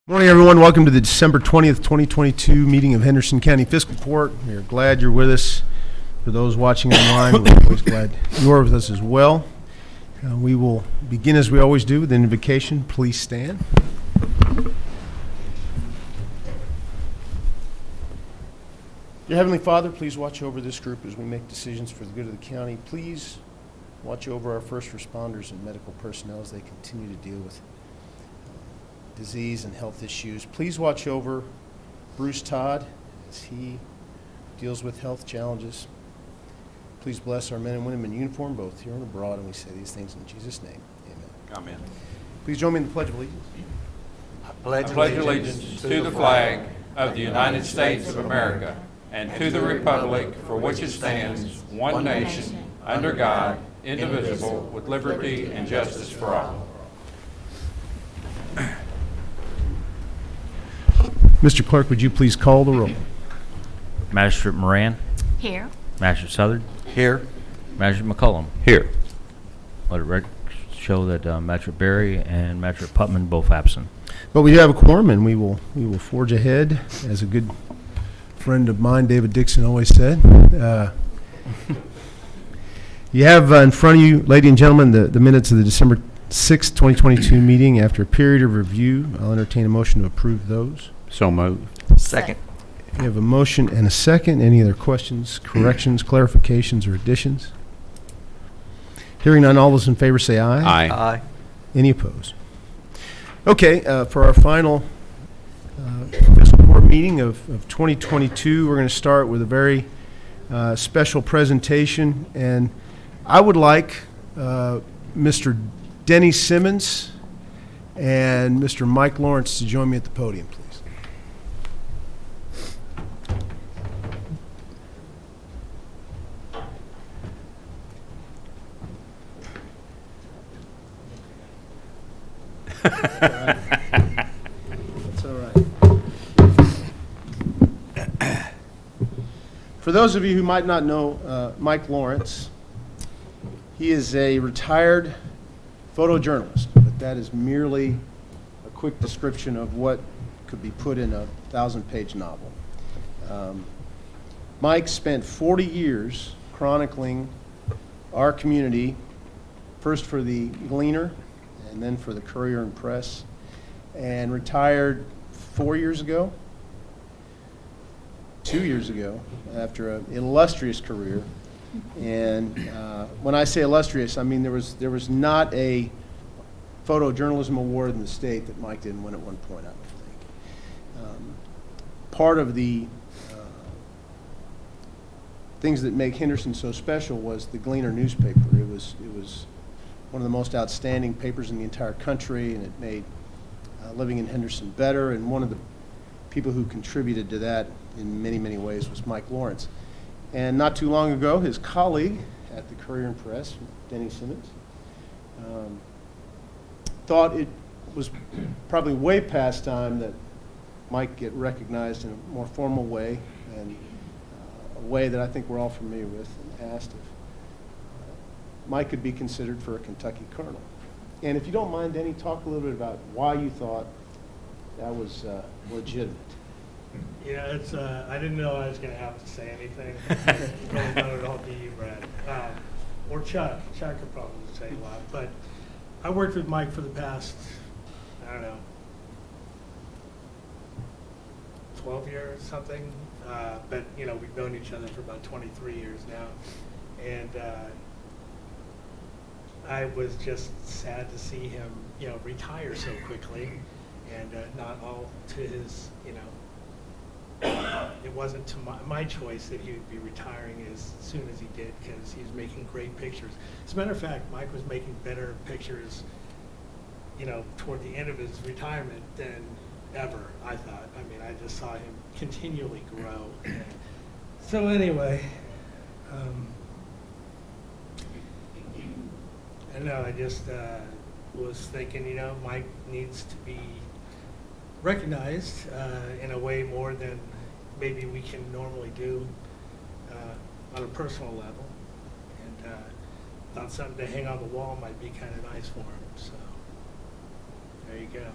Morning, everyone. Welcome to the December 20th, 2022 meeting of Henderson County Fiscal Court. We are glad you're with us. For those watching online, we're always glad you're with us as well. We will begin as we always do with an invocation. Please stand. Dear Heavenly Father, please watch over this group as we make decisions for the good of the county. Please watch over our first responders and medical personnel as they continue to deal with disease and health issues. Please watch over Bruce Todd as he deals with health challenges. Please bless our men and women in uniform, both here and abroad, and we say these things in Jesus' name. Amen. Amen. Please join me in the Pledge of Allegiance. I pledge allegiance to the flag of the United States of America and to the republic for which it stands, one nation, under God, indivisible, with liberty and justice for all. Mr. Clerk, would you please call the roll? Magistrate Moran. Here. Magistrate Southard. Here. Magistrate McCullum. Here. Let it show that Magistrate Berry and Magistrate Putman both absent. But we do have a quorum, and we will forge ahead, as a good friend of mine, David Dixon, always said. You have in front of you, ladies and gentlemen, the minutes of the December 6th, 2022 meeting. After a period of review, I'll entertain a motion to approve those. So moved. Second. We have a motion and a second. Any other questions, corrections, clarifications, or additions? Hearing none, all those in favor say aye. Aye. Any opposed? Okay, for our final fiscal court meeting of 2022, we're going to start with a very special presentation. And I would like Mr. Denny Simmons and Mr. Mike Lawrence to join me at the podium, please. That's all right. For those of you who might not know Mike Lawrence, he is a retired photojournalist, but that is merely a quick description of what could be put in a 1,000-page novel. Mike spent 40 years chronicling our community, first for the Gleaner and then for the Courier and Press, and retired 2 years ago, after an illustrious career. And when I say illustrious, I mean there was not a photojournalism award in the state that Mike didn't win at one point, I don't think. Part of the things that make Henderson so special was the Gleaner newspaper. It was one of the most outstanding papers in the entire country, and it made living in Henderson better. And one of the people who contributed to that in many, many ways was Mike Lawrence. And not too long ago, his colleague at the Courier and Press, Denny Simmons, thought it was probably way past time that Mike get recognized in a more formal way, and a way that I think we're all familiar with, and asked if Mike could be considered for a Kentucky colonel. And if you don't mind, Denny, talk a little bit about why you thought that was legitimate. Yeah, it's. I didn't know I was going to have to say anything. Probably not at all to you, Brad, or Chuck. Chuck could probably say a lot. But I worked with Mike for the past, I don't know, 12 years or something. But we've known each other for about 23 years now, and I was just sad to see him, retire so quickly, and not all to his, it wasn't to my choice that he would be retiring as soon as he did, because he was making great pictures. As a matter of fact, Mike was making better pictures, toward the end of his retirement than ever, I thought. I mean, I just saw him continually grow. So anyway, I don't know, I just was thinking, Mike needs to be recognized in a way more than maybe we can normally do on a personal level. And thought something to hang on the wall might be kind of nice for him. So there you go.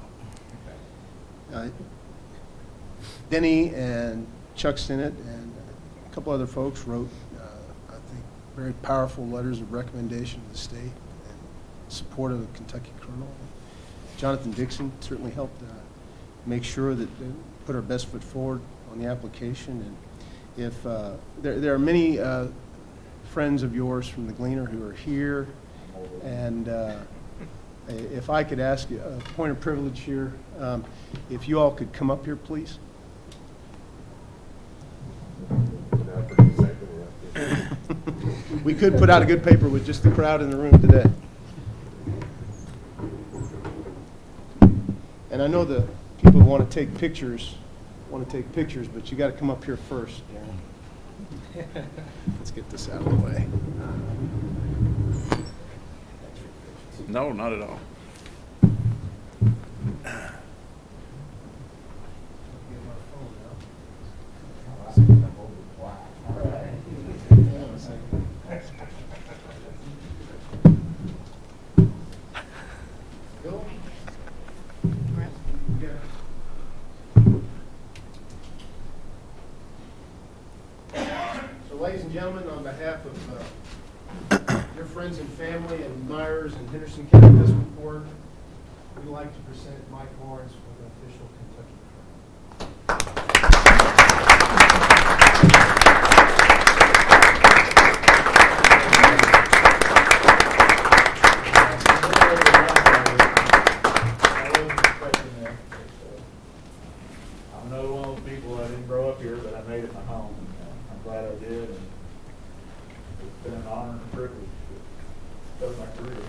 Denny and Chuck Sinnott and a couple other folks wrote, I think, very powerful letters of recommendation to the state in support of the Kentucky Colonel. Jonathan Dixon certainly helped make sure that they put our best foot forward on the application. And if there are many friends of yours from the Gleaner who are here, and if I could ask you a point of privilege here, if you all could come up here, please. We could put out a good paper with just the crowd in the room today. And I know the people who want to take pictures, but you got to come up here first, Darren. Let's get this out of the way. No, not at all. Ladies and gentlemen, on behalf of your friends and family and Myers and Henderson County Fiscal Court, we'd like to present Mike Lawrence with an official Kentucky Colonel. I'm another one of those people that didn't grow up here, but I made it my home. I'm glad I did, and it's been an honor and a privilege to start my career here.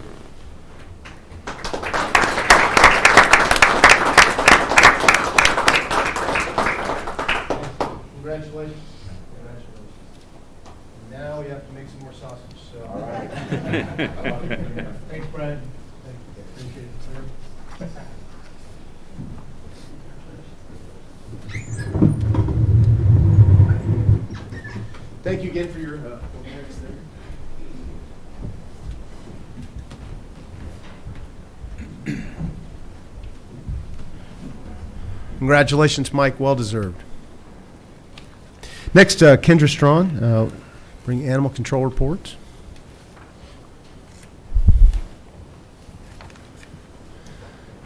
Congratulations. Congratulations. And now we have to make some more sausage. So. All right. Thanks, Brad. Thank you. Appreciate it, sir. Thank you again for your forbearance there. Congratulations, Mike. Well deserved. Next, Kendra Strawn, bring animal control reports.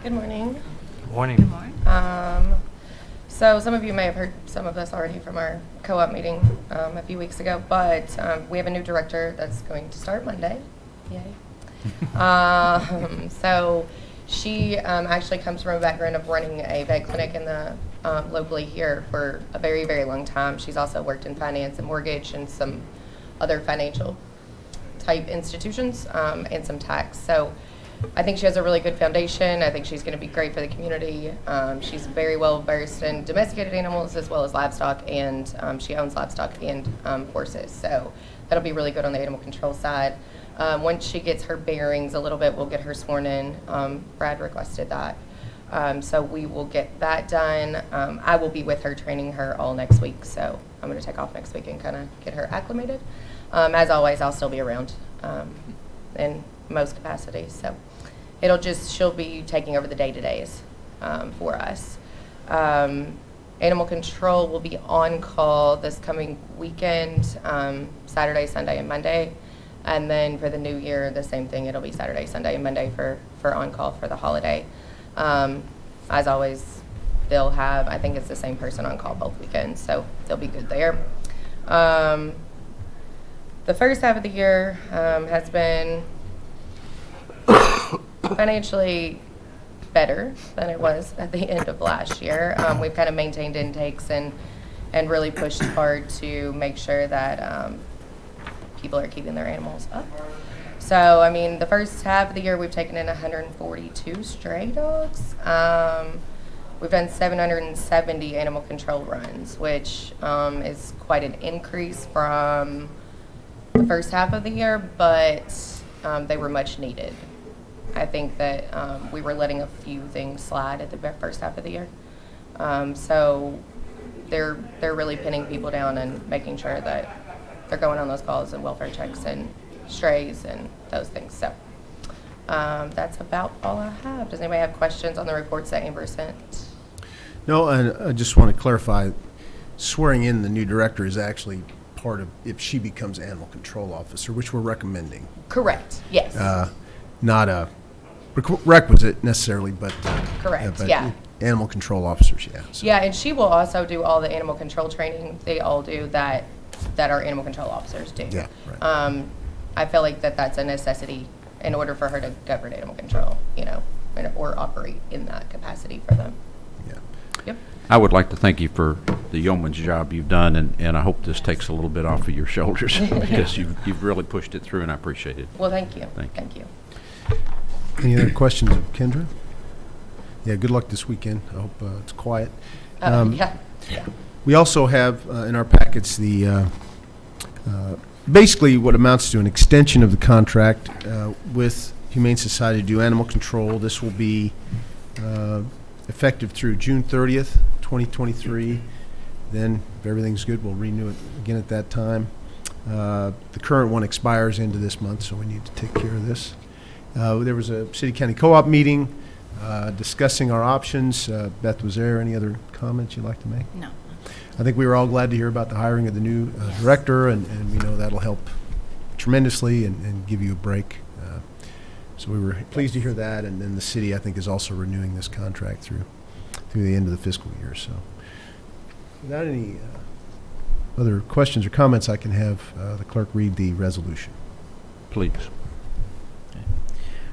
Good morning. Morning. So some of you may have heard some of this already from our co-op meeting a few weeks ago, but we have a new director that's going to start Monday. Yay. So she actually comes from a background of running a vet clinic in the locally here for a very, very long time. She's also worked in finance and mortgage and some other financial type institutions and some tax. So I think she has a really good foundation. I think she's going to be great for the community. She's very well versed in domesticated animals as well as livestock, and she owns livestock and horses. So that'll be really good on the animal control side. Once she gets her bearings a little bit, we'll get her sworn in. Brad requested that. So we will get that done. I will be with her, training her all next week. So I'm going to take off next week and kind of get her acclimated. As always, I'll still be around in most capacities. So she'll be taking over the day-to-days for us. Animal control will be on call this coming weekend, Saturday, Sunday, and Monday. And then for the new year, the same thing. It'll be Saturday, Sunday, and Monday for on call for the holiday. As always, they'll have, I think it's the same person on call both weekends, so they'll be good there. The first half of the year has been financially better than it was at the end of last year. We've kind of maintained intakes and really pushed hard to make sure that people are keeping their animals up. So, I mean, the first half of the year we've taken in 142 stray dogs. We've done 770 animal control runs, which is quite an increase from the first half of the year, but they were much needed. I think that we were letting a few things slide at the first half of the year. So they're really pinning people down and making sure that they're going on those calls and welfare checks and strays and those things. So that's about all I have. Does anybody have questions on the reports that Amber sent? No, and I just want to clarify, swearing in the new director is actually part of, if she becomes animal control officer, which we're recommending. Correct, yes. Not a requisite necessarily, but. Correct, but yeah. Animal control officers, yeah. So- Yeah, and she will also do all the animal control training they all do that our animal control officers do. Yeah, right. I feel like that's a necessity in order for her to govern animal control, or operate in that capacity for them. Yeah. Yep. I would like to thank you for the yeoman's job you've done, and I hope this takes a little bit off of your shoulders because you've really pushed it through, and I appreciate it. Well, thank you. Thank you. Any other questions of Kendra? Yeah, good luck this weekend. I hope it's quiet. Yeah. We also have in our packets the basically what amounts to an extension of the contract with Humane Society to do animal control. This will be effective through June 30th, 2023. Then, if everything's good, we'll renew it again at that time. The current one expires into this month, so we need to take care of this. There was a city-county co-op meeting discussing our options. Beth, was there any other comments you'd like to make? No. I think we were all glad to hear about the hiring of the new director, and we know that'll help tremendously and give you a break. So we were pleased to hear that, and then the city, I think, is also renewing this contract through the end of the fiscal year. So without any other questions or comments, I can have the clerk read the resolution. Please.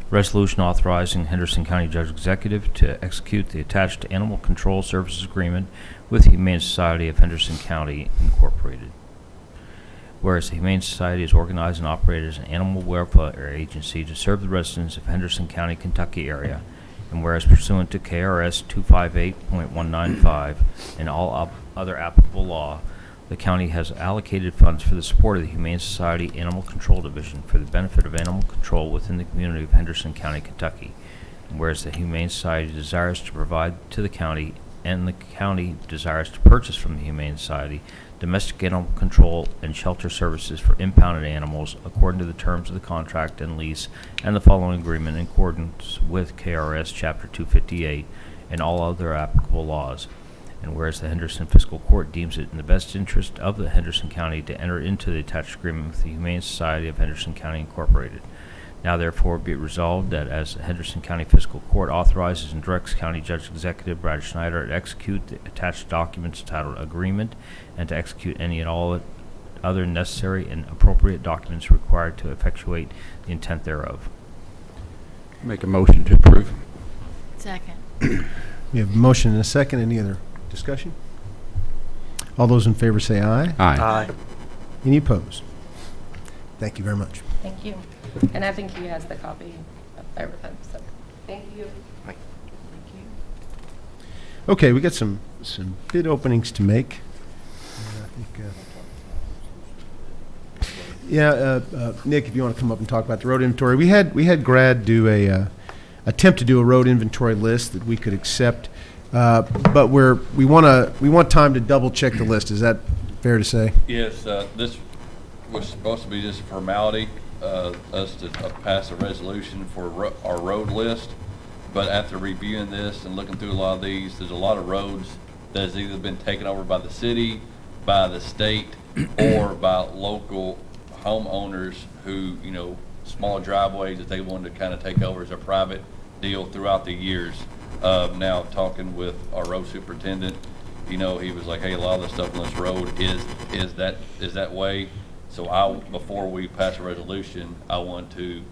Resolution authorizing Henderson County Judge Executive to execute the attached Animal Control Services Agreement with the Humane Society of Henderson County, Incorporated. Whereas the Humane Society is organized and operated as an animal welfare agency to serve the residents of Henderson County, Kentucky area, and whereas pursuant to KRS 258.195 and all other applicable law, the county has allocated funds for the support of the Humane Society Animal Control Division for the benefit of animal control within the community of Henderson County, Kentucky. And whereas the Humane Society desires to provide to the county and the county desires to purchase from the Humane Society domestic animal control and shelter services for impounded animals according to the terms of the contract and lease and the following agreement in accordance with KRS Chapter 258 and all other applicable laws. And whereas the Henderson Fiscal Court deems it in the best interest of the Henderson County to enter into the attached agreement with the Humane Society of Henderson County, Incorporated. Now therefore be it resolved that as the Henderson County Fiscal Court authorizes and directs County Judge Executive Brad Schneider to execute the attached documents titled Agreement and to execute any and all other necessary and appropriate documents required to effectuate the intent thereof. Make a motion to approve. Second. We have a motion and a second. Any other discussion? All those in favor say aye. Aye. Any opposed? Thank you very much. Thank you. And I think he has the copy of everything, so thank you. Right. Okay, we got some bid openings to make. Nick, if you want to come up and talk about the road inventory, we had Grad do attempt to do a road inventory list that we could accept, but we want time to double check the list. Is that fair to say? Yes, this was supposed to be just a formality, us to pass a resolution for our road list. But after reviewing this and looking through a lot of these, there's a lot of roads that has either been taken over by the city, by the state, or by local homeowners who, small driveways that they wanted to kind of take over as a private deal throughout the years. Now talking with our road superintendent, he was like, hey, a lot of the stuff on this road is that way. So before we pass a resolution, I want to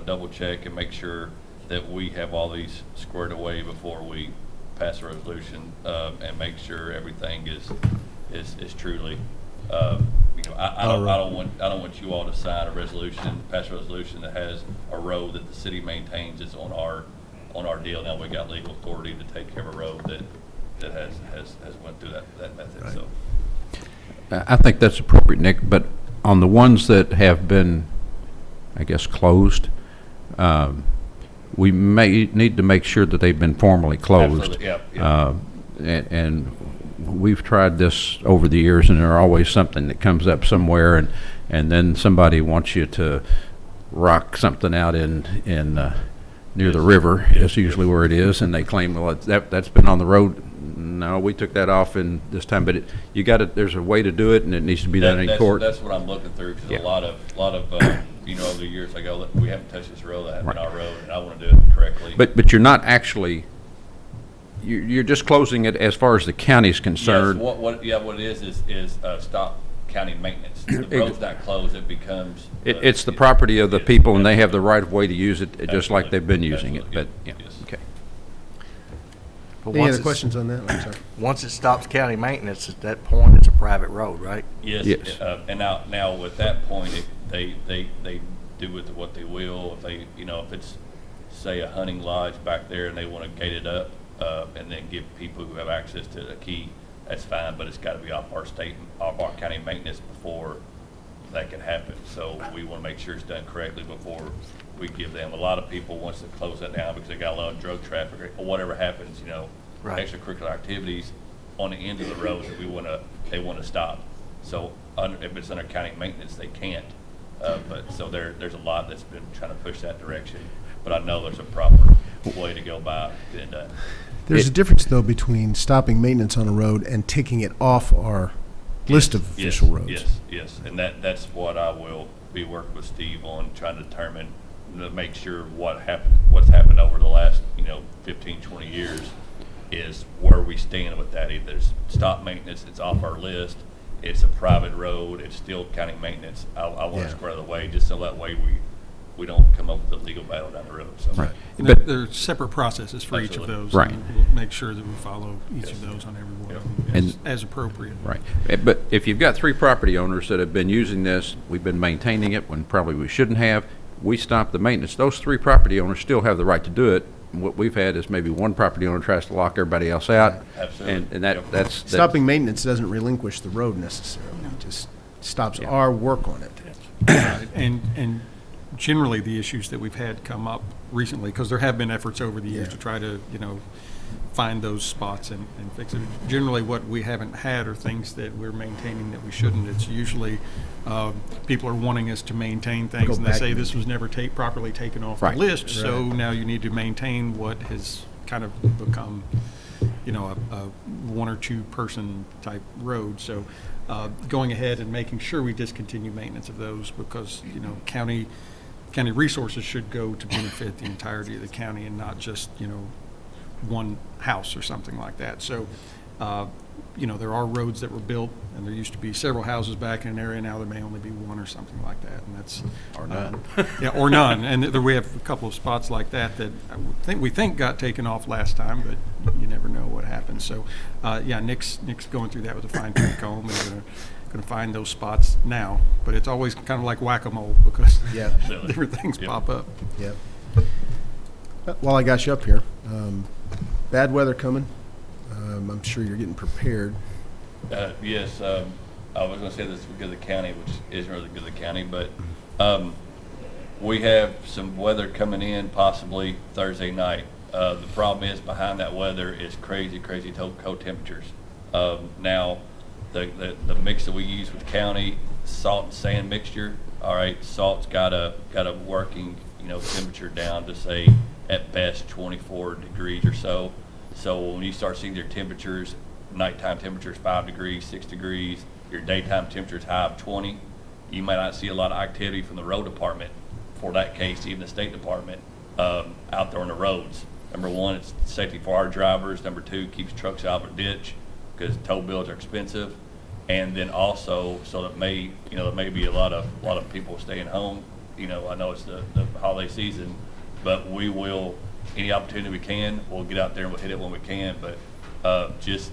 double check and make sure that we have all these squared away before we pass a resolution, and make sure everything is truly, I don't want you all to sign a resolution, pass a resolution that has a road that the city maintains is on our deal. Now we got legal authority to take care of a road that has went through that method. Right. So I think that's appropriate, Nick, but on the ones that have been, I guess, closed, we may need to make sure that they've been formally closed. Absolutely. Yeah. And we've tried this over the years, and there's always something that comes up somewhere, and then somebody wants you to rock something out in near the river. That's usually where it is, and they claim, well, that's been on the road No, we took that off in this time, but you got to, there's a way to do it, and it needs to be done in court. That's what I'm looking through, because Yeah. a lot of, you know, over the years, I go, "Look, we haven't touched this road, that Right. been our road, and I want to do it correctly. But you're not actually, you're just closing it as far as the county's concerned. Yes, what it is stop county maintenance. The road's not closed, it becomes. It's the property of the Yes, people, and they have the absolutely. right of way to use it, just like they've been using it, but, Absolutely. yeah, Yes. okay. But Any once other it's- questions on that? I'm sorry. Once it stops county maintenance, at that point, it's a private road, right? Yes, Yes. and now with that point, they do with it what they will. If they, you know, if it's, say, a hunting lodge back there and they want to gate it up, and then give people who have access to a key, that's fine, but it's got to be off our county maintenance before that can happen. So we want to make sure it's done correctly before we give them. A lot of people wants to close that down because they got a lot of drug traffic or whatever happens, you know, Right. extracurricular activities on the end of the road that they want to stop. So if it's under county maintenance, they can't. But so there's a lot that's been trying to push that direction. But I know there's a proper way to go about getting done. There's a difference, though, between stopping maintenance on a road and taking it off our list of Yes, official roads. Yes, and that's what I will be working with Steve on, trying to determine, to make sure what's happened over the last, 15, 20 years is where we stand with that. Either it's stop maintenance, it's off our list, it's a private road, it's still county maintenance. I want Yeah. to square the way, just so that way we don't come up with a legal battle down the road. So. Right. And But- there are separate processes for each of Absolutely. those. Right. and We'll make sure that we follow each of Yes. those on every one Yep. of them And- as appropriate. Right. But if you've got 3 property owners that have been using this, we've been maintaining it when probably we shouldn't have, we stop the maintenance, those 3 property owners still have the right to do it. What we've had is maybe one property owner tries to lock everybody else out. Absolutely. And that, Yep. that's. Stopping maintenance doesn't relinquish the road necessarily. It just stops Yeah. our work on it. Right. And generally, the issues that we've had come up recently, because there have been efforts over the years Yeah. to try to, find those spots and fix it. Generally, what we haven't had are things that we're maintaining that we shouldn't. It's usually, people are wanting us to maintain Go things, and they back say and this was never properly taken off the Right. list, so Right. now you need to maintain what has kind of become, a 1 or 2 person type road. So, going ahead and making sure we discontinue maintenance of those, because, county resources should go to benefit the entirety of the county and not just, one house or something like that. So, there are roads that were built, and there used to be several houses back in an area. Now there may only be 1 or something like that, and that's Or none. Yeah, or none. And we have a couple of spots like that we think got taken off last time, but you never know what happens. So, Nick's going through that with a fine-tooth comb, and going to find those spots now. But it's always kind of like whack-a-mole, because Yeah. different things Yep. pop up. Yep. While I got you up here, bad weather coming. I'm sure you're getting prepared. Yes, I was going to say this is good of the county, which isn't really good of the county, but we have some weather coming in possibly Thursday night. The problem is behind that weather is crazy cold temperatures. Now, the mix that we use with the county, salt and sand mixture, all right, salt's got a working, temperature down to, say, at best 24 degrees or so. So when you start seeing your temperatures, nighttime temperatures 5 degrees, 6 degrees, your daytime temperatures high of 20, you might not see a lot of activity from the road department. For that case, even the state department, out there on the roads. Number 1, it's safety for our drivers. Number 2, keeps trucks out of a ditch because tow bills are expensive. And then also, so that there may be a lot of people staying home. I know it's the holiday season, but we will, any opportunity we can, we'll get out there and we'll hit it when we can. But just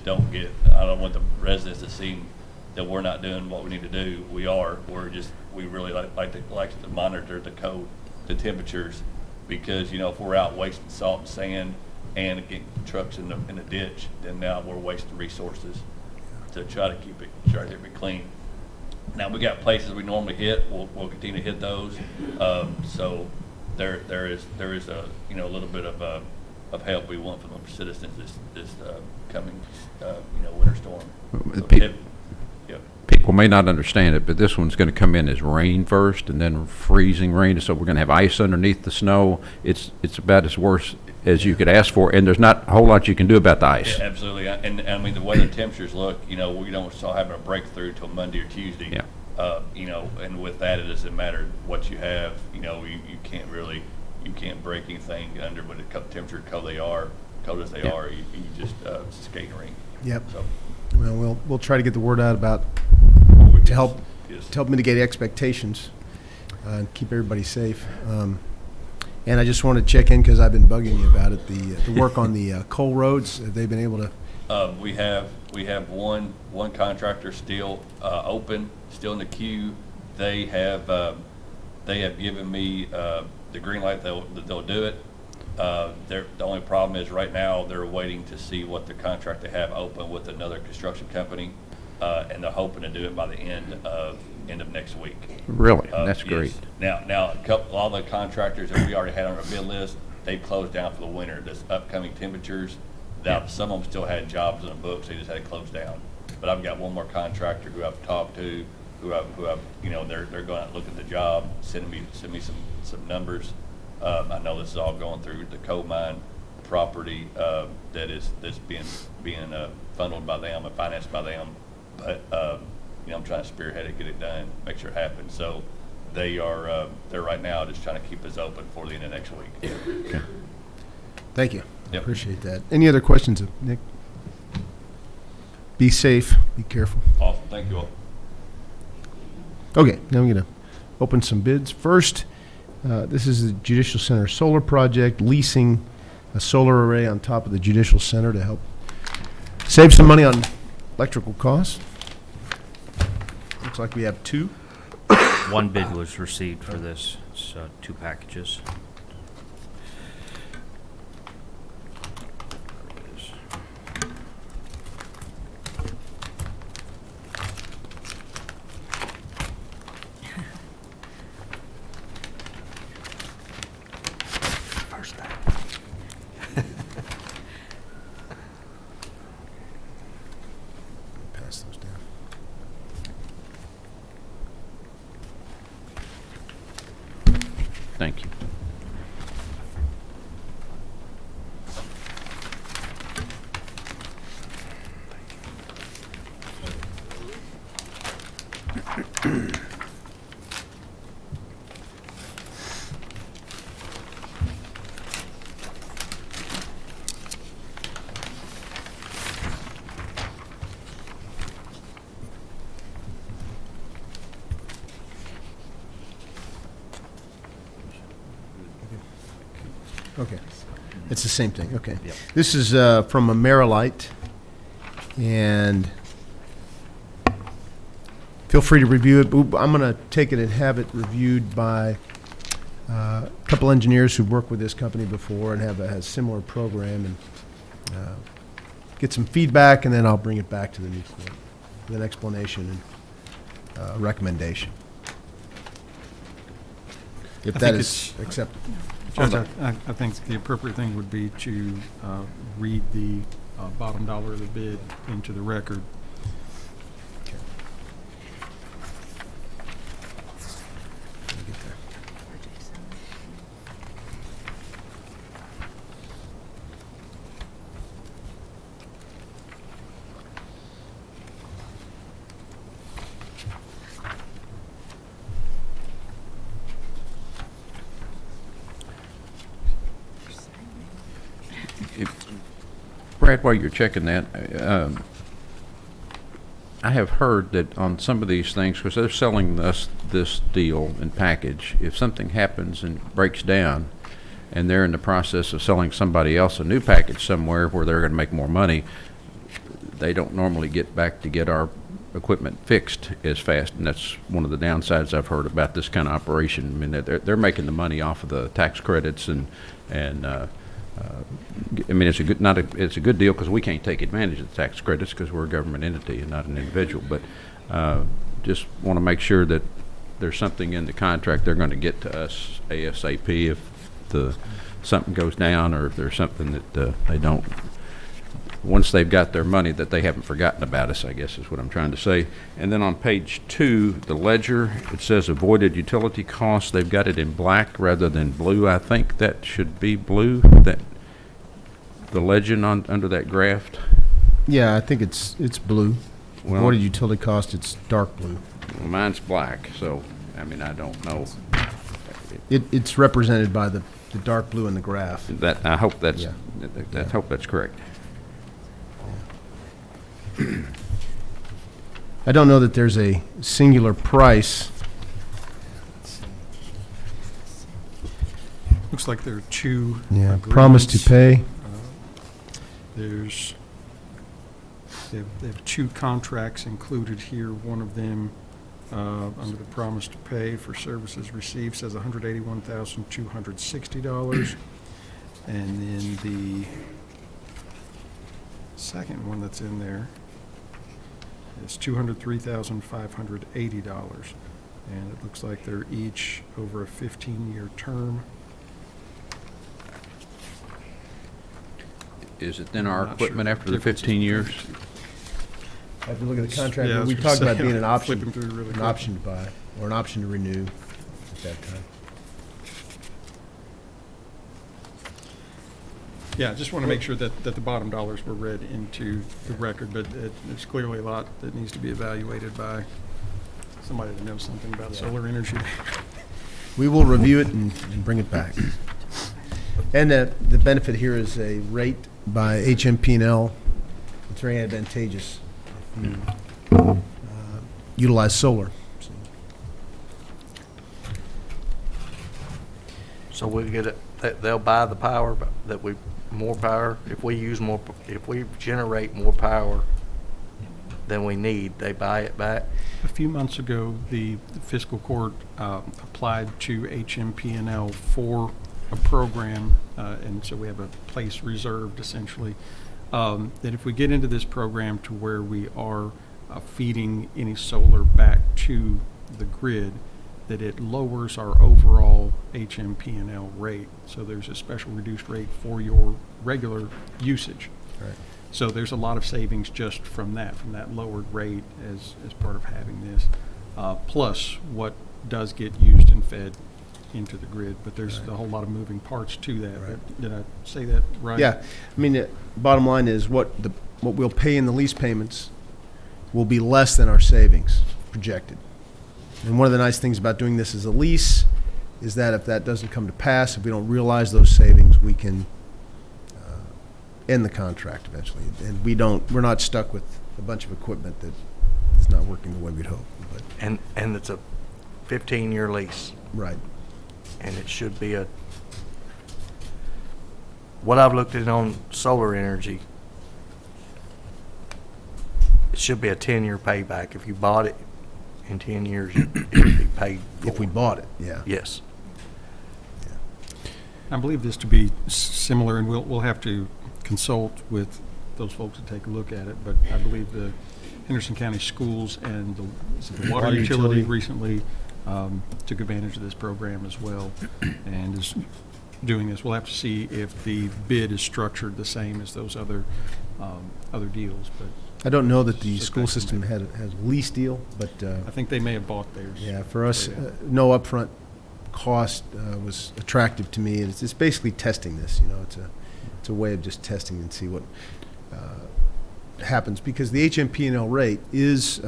don't get, I don't want the residents to see that we're not doing what we need to do. We are. We really like to monitor the temperatures, because if we're out wasting salt and sand and getting trucks in the ditch, then now we're wasting resources to try to keep it clean. Now we got places we normally hit. We'll continue to hit those. So there is a little bit of help we want from the citizens this coming winter storm. So People may not understand it, but this one's going to come in as rain first, and then freezing rain. So we're going to have ice underneath the snow. It's about as worse as you could ask for, and there's not a whole lot you can do about the ice. Yeah, absolutely. And I mean, the way the temperatures look, we don't start having a breakthrough till Monday or Tuesday. Yeah. And with that, it doesn't matter what you have, you can't break anything under with the temperature cold as they are, you just, skating rink. Yep. So, Well, we'll try to get the word out about, to help mitigate expectations and keep everybody safe. And I just want to check in because I've been bugging you about it. The work on the coal roads, have they been able to? We have one contractor still open, still in the queue. They have given me the green light that they'll do it. The only problem is right now they're waiting to see what the contract they have open with another construction company, and they're hoping to do it by the end of next week. Really? That's great. Yes. Now all the contractors that we already had on our bid list, they've closed down for the winter. This upcoming temperatures, now some of them still had jobs in the books, they just had to close down. But I've got one more contractor who I've talked to, who I've they're going out and look at the job, send me some numbers. I know this is all going through the coal mine property that's being funded by them and financed by them. But I'm trying to spearhead it, get it done, make sure it happens. So they're right now just trying to keep us open for the end of next week. Okay. Thank you. Yep. Appreciate that. Any other questions of Nick? Be safe. Be careful. Awesome. Thank you all. Okay, now I'm going to open some bids. First, this is the Judicial Center Solar Project, leasing a solar array on top of the Judicial Center to help save some money on electrical costs. Looks like we have two. One bid was received for this. It's 2 packages. There it is. First time. Pass those down. Thank you. Okay. It's the same thing, okay. Yep. This is from Amerilite, and feel free to review it. I'm going to take it and have it reviewed by a couple engineers who've worked with this company before and have a similar program, and get some feedback, and then I'll bring it back to the new court with an explanation and recommendation. If I that think is acceptable. Judge, I think the appropriate thing would be to read the bottom dollar of the bid into the record. Okay. Let me get there. Brad, while you're checking that, I have heard that on some of these things, because they're selling us this deal and package, if something happens and breaks down, and they're in the process of selling somebody else a new package somewhere where they're going to make more money, they don't normally get back to get our equipment fixed as fast, and that's one of the downsides I've heard about this kind of operation. I mean, they're making the money off of the tax credits, and I mean, it's a good deal because we can't take advantage of the tax credits because we're a government entity and not an individual. But just want to make sure that there's something in the contract they're going to get to us ASAP if something goes down, or if there's something that they don't. Once they've got their money, that they haven't forgotten about us, I guess is what I'm trying to say. And then on page 2, the ledger, it says avoided utility costs. They've got it in black rather than blue. I think that should be blue. the legend under that graph? Yeah, I think it's blue. Well- Avoided utility cost, it's dark blue. Well, mine's black, so, I mean, I don't know. It's represented by the dark blue in the graph. That, I hope that's, Yeah. I hope that's correct. I don't know that there's a singular price. Looks like there are two. Yeah, promise to agreements. pay. There's, they have two contracts included here. One of them, under the promise to pay for services received, says $181,260. And then the second one that's in there is $203,580. And it looks like they're each over a 15-year term. Is it then our I'm not sure equipment after the differences 15 years? I have to look at the contract, Yeah, I but was we gonna talked about say, being an I'm option, flipping through really an quick. option to buy, or an option to renew at that time. Yeah, I just want to make sure that the bottom dollars were read into the record, but there's clearly a lot that needs to be evaluated by somebody that knows something about solar energy. We will review it and bring it back. And the benefit here is a rate by HMP&L. It's very advantageous if you utilize solar. So we get it, they'll buy the power, that we, more power, if we use more, if we generate more power than we need, they buy it back? A few months ago, the fiscal court applied to HMP&L for a program, and so we have a place reserved essentially, that if we get into this program to where we are feeding any solar back to the grid, that it lowers our overall HMP&L rate. So there's a special reduced rate for your regular usage. Right. So there's a lot of savings just from that lowered rate as part of having this, plus what does get used and fed into the grid. But there's a whole lot of moving parts to that. Right. Did I say that right? Yeah, I mean, the bottom line is what we'll pay in the lease payments will be less than our savings projected. And one of the nice things about doing this as a lease is that if that doesn't come to pass, if we don't realize those savings, we can end the contract eventually. And we're not stuck with a bunch of equipment that is not working the way we'd hope. But, And it's a 15-year lease, right. and it should be what I've looked at on solar energy, it should be a 10-year payback. If you bought it in 10 years, it would be paid for. If we bought it, yeah. Yes. I believe this to be similar, and we'll have to consult with those folks to take a look at it, but I believe the Henderson County Schools and the water Water utility utility. recently took advantage of this program as well, and is doing this. We'll have to see if the bid is structured the same as those other deals, but I don't know that the So school thanks, system has a lease deal, but I think they may have bought theirs. yeah, for us, Yeah. no upfront cost was attractive to me. And it's basically testing this, it's a way of just testing and see what happens, because the HMP&L rate is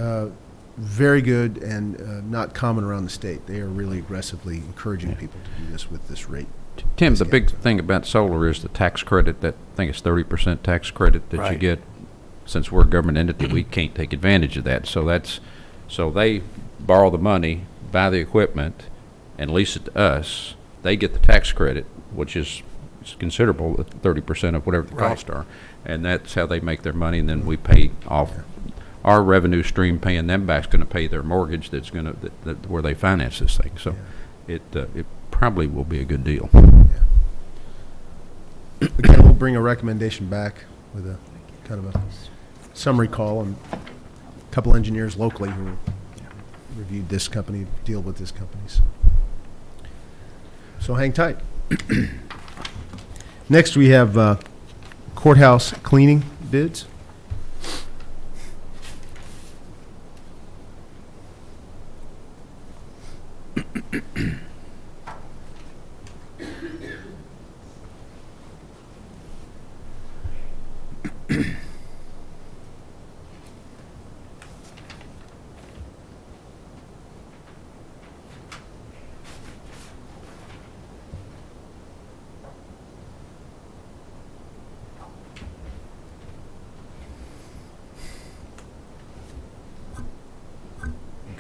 very good and not common around the state. They are really aggressively encouraging people to do this with this rate. Tim, the big discount. thing about solar is the tax credit, that, I think it's 30% tax credit that you Right. get. Since we're a government entity, we can't take advantage of that. So they borrow the money, buy the equipment, and lease it to us. They get the tax credit, which is considerable, 30% of whatever the Right. costs are. And that's how they make their money, and then we pay off our revenue stream. Paying them back is going to pay their mortgage that's going to, where they finance this thing. So it probably will be a good deal. Again, we'll bring a recommendation back with a kind of a summary call, and a couple engineers locally who reviewed this company, deal with this company. So hang tight. Next, we have courthouse cleaning bids.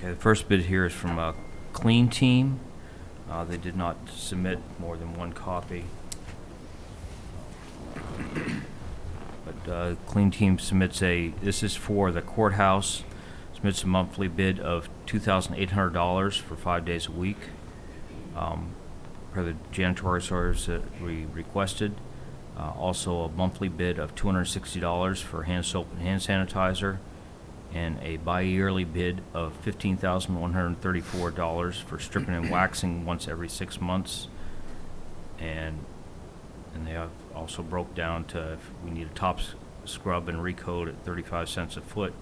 Okay, the first bid here is from Clean Team. They did not submit more than one copy. But Clean Team submits this is for the courthouse, submits a monthly bid of $2,800 for 5 days a week. Per the janitorial service that we requested. Also a monthly bid of $260 for hand soap and hand sanitizer, and a bi-yearly bid of $15,134 for stripping and waxing once every 6 months. And they have also broke down to if we need a top scrub and recoat at 35 cents a foot,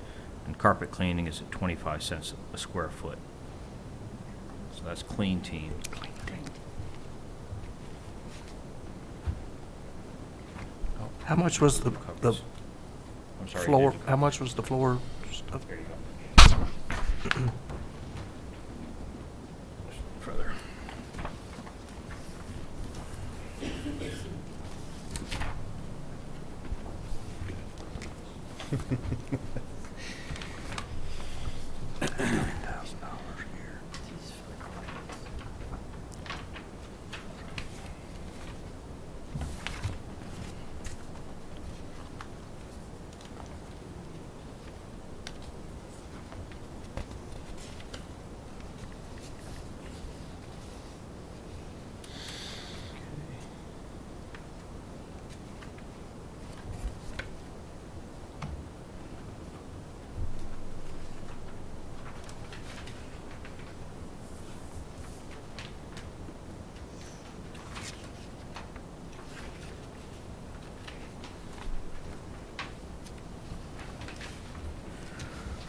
and carpet cleaning is at 25 cents a square foot. So that's Clean Team. How much was the I'm sorry, floor, did you- how much was the floor stuff? There you go. Further.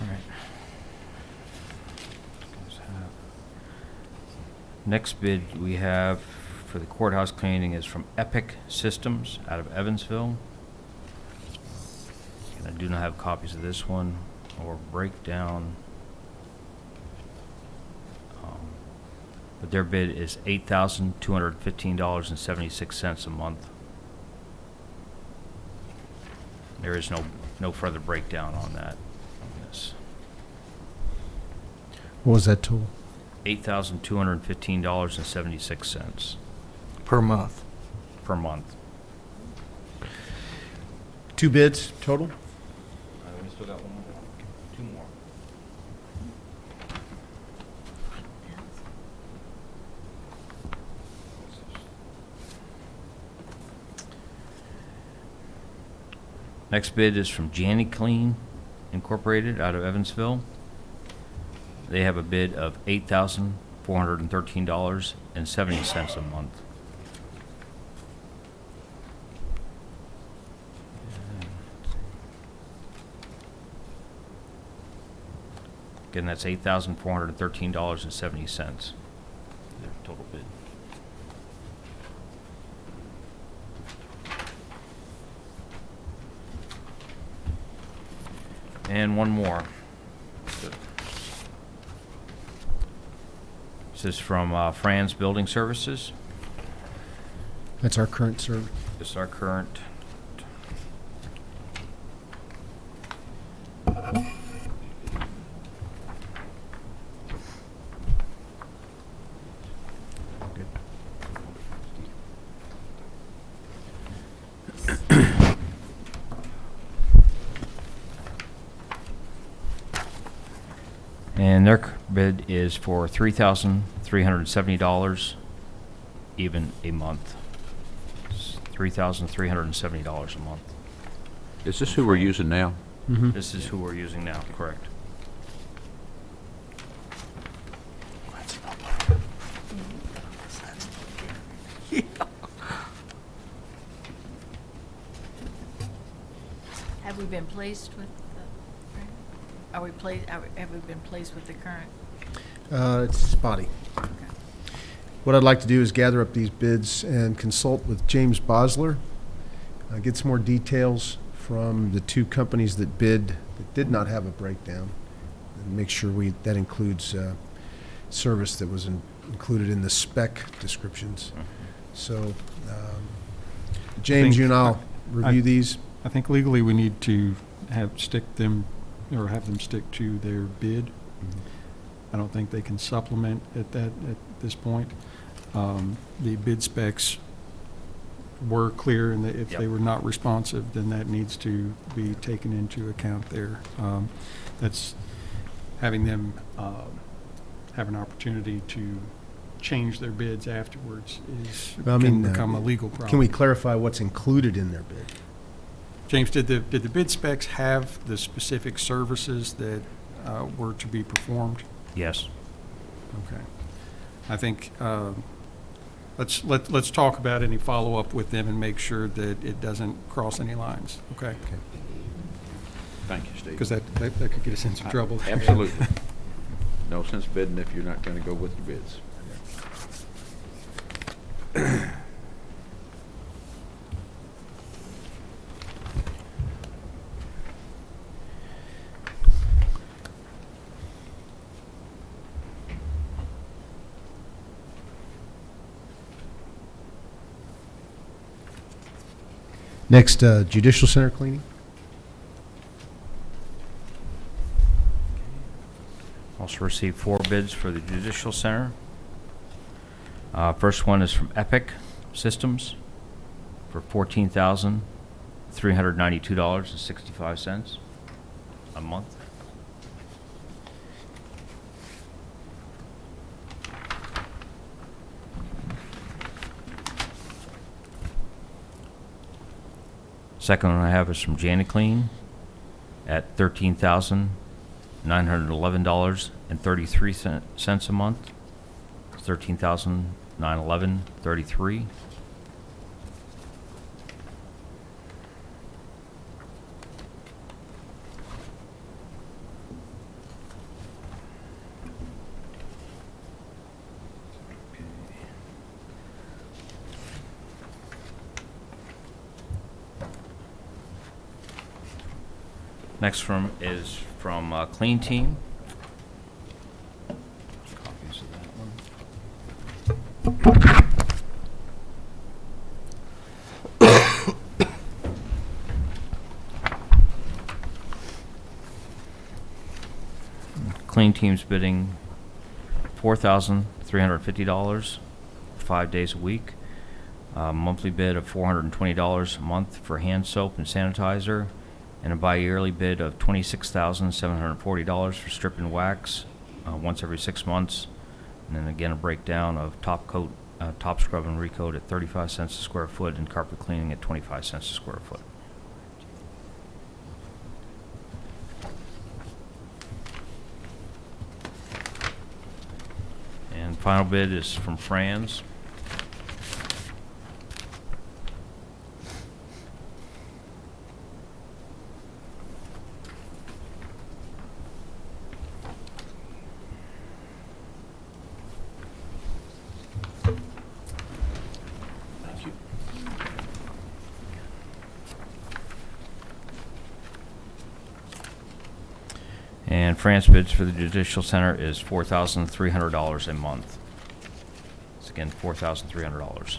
All right. Next bid we have for the courthouse cleaning is from Epic Systems out of Evansville. And I do not have copies of this one or breakdown. But their bid is $8,215.76 a month. There is no further breakdown on that. This. What was that total? $8,215.76 Per month. per month. 2 bids total? We still got one more. 2 more. Next bid is from Janny Clean Incorporated out of Evansville. They have a bid of $8,413.70 a month. Again, that's $8,413.70. Their total bid. And one more. This is from Fran's Building Services. That's our current service. This is our current. And their bid is for $3,370 even a month. It's $3,370 a month. Is this who we're using now? This is who we're using now, correct? Have we been placed with the, have we been placed with the current? It's spotty. Okay. What I'd like to do is gather up these bids and consult with James Bosler, get some more details from the 2 companies that bid that did not have a breakdown, and make sure that includes service that was included in the spec descriptions. So, James, think you and I'll review I- these. I think legally we need to have them stick to their bid. I don't think they can supplement at this point. The bid specs were clear, and if Yep. they were not responsive, then that needs to be taken into account there. That's having them have an opportunity to change their bids afterwards can become a legal problem. Can we clarify what's included in their bid? James, did the bid specs have the specific services that were to be performed? Yes. Okay. I think let's talk about any follow-up with them and make sure that it doesn't cross any lines, okay? Thank you, Steve. Because that could get us in some trouble. Absolutely. No sense bidding if you're not going to go with your bids. Next, Judicial Center cleaning. Also received 4 bids for the Judicial Center. First one is from Epic Systems for $14,392.65 a month. Second one I have is from JaniClean at $13,911.33 a month. $13,911.33. Next is from Clean Team. Copies of that one. Clean Team's bidding $4,350, 5 days a week. Monthly bid of $420 a month for hand soap and sanitizer, and a bi-yearly bid of $26,740 for strip and wax once every 6 months. And then again, a breakdown of top coat, top scrub and recoat at 35 cents a square foot, and carpet cleaning at 25 cents a square foot. And final bid is from Franz. And France bids for the Judicial Center is $4,300 a month. It's again $4,300.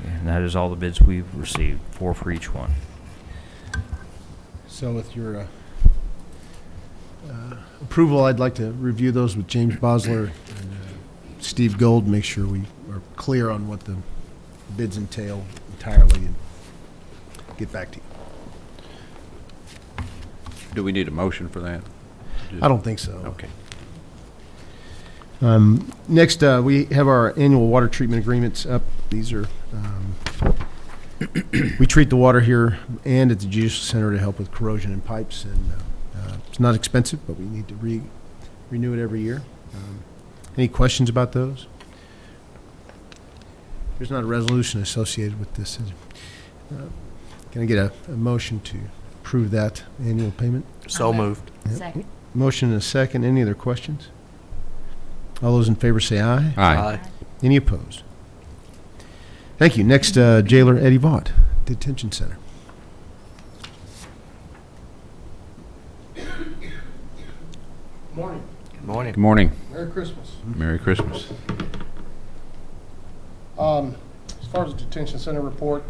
And that is all the bids we've received, 4 for each one. So with your approval, I'd like to review those with James Bosler and Steve Gold, make sure we are clear on what the bids entail entirely, and get back to you. Do we need a motion for that? I don't think so. Okay. Next, we have our annual water treatment agreements up. These are, we treat the water here and at the Judicial Center to help with corrosion in pipes, and it's not expensive, but we need to renew it every year. Any questions about those? There's not a resolution associated with this. Can I get a motion to approve that annual payment? So moved. Yep. Second. Motion and a second. Any other questions? All those in favor say aye. Aye. Any opposed? Thank you. Next, Jailer Eddie Vaught, Detention Center. Morning. Good morning. Good morning. Merry Christmas. Merry Christmas. As far as the detention center report,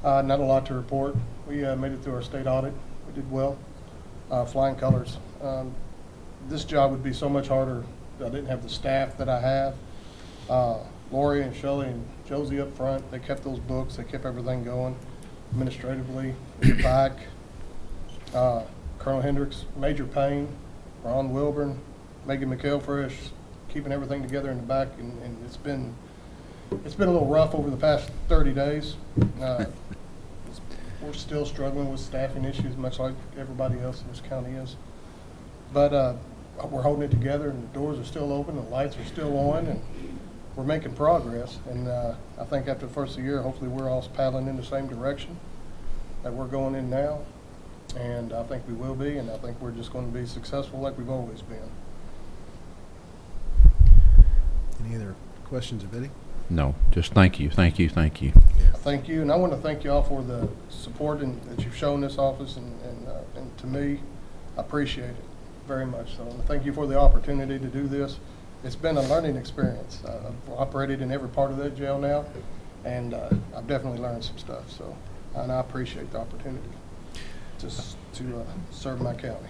not a lot to report. We made it through our state audit. We did well, flying colors. This job would be so much harder if I didn't have the staff that I have. Lori and Shelley and Josie up front, they kept those books, they kept everything going administratively. In the back, Colonel Hendricks, Major Payne, Ron Wilburn, Megan McElfresh, keeping everything together in the back, and it's been a little rough over the past 30 days. We're still struggling with staffing issues, much like everybody else in this county is. But we're holding it together, and the doors are still open, the lights are still on, and we're making progress. And I think after the first of the year, hopefully we're all paddling in the same direction that we're going in now. And I think we will be, and I think we're just going to be successful like we've always been. Any other questions of Eddie? No, just thank you, thank you, thank you. Thank you, and I want to thank you all for the support that you've shown this office, and to me, I appreciate it very much. So thank you for the opportunity to do this. It's been a learning experience. I've operated in every part of that jail now, and I've definitely learned some stuff. So, and I appreciate the opportunity to serve my county.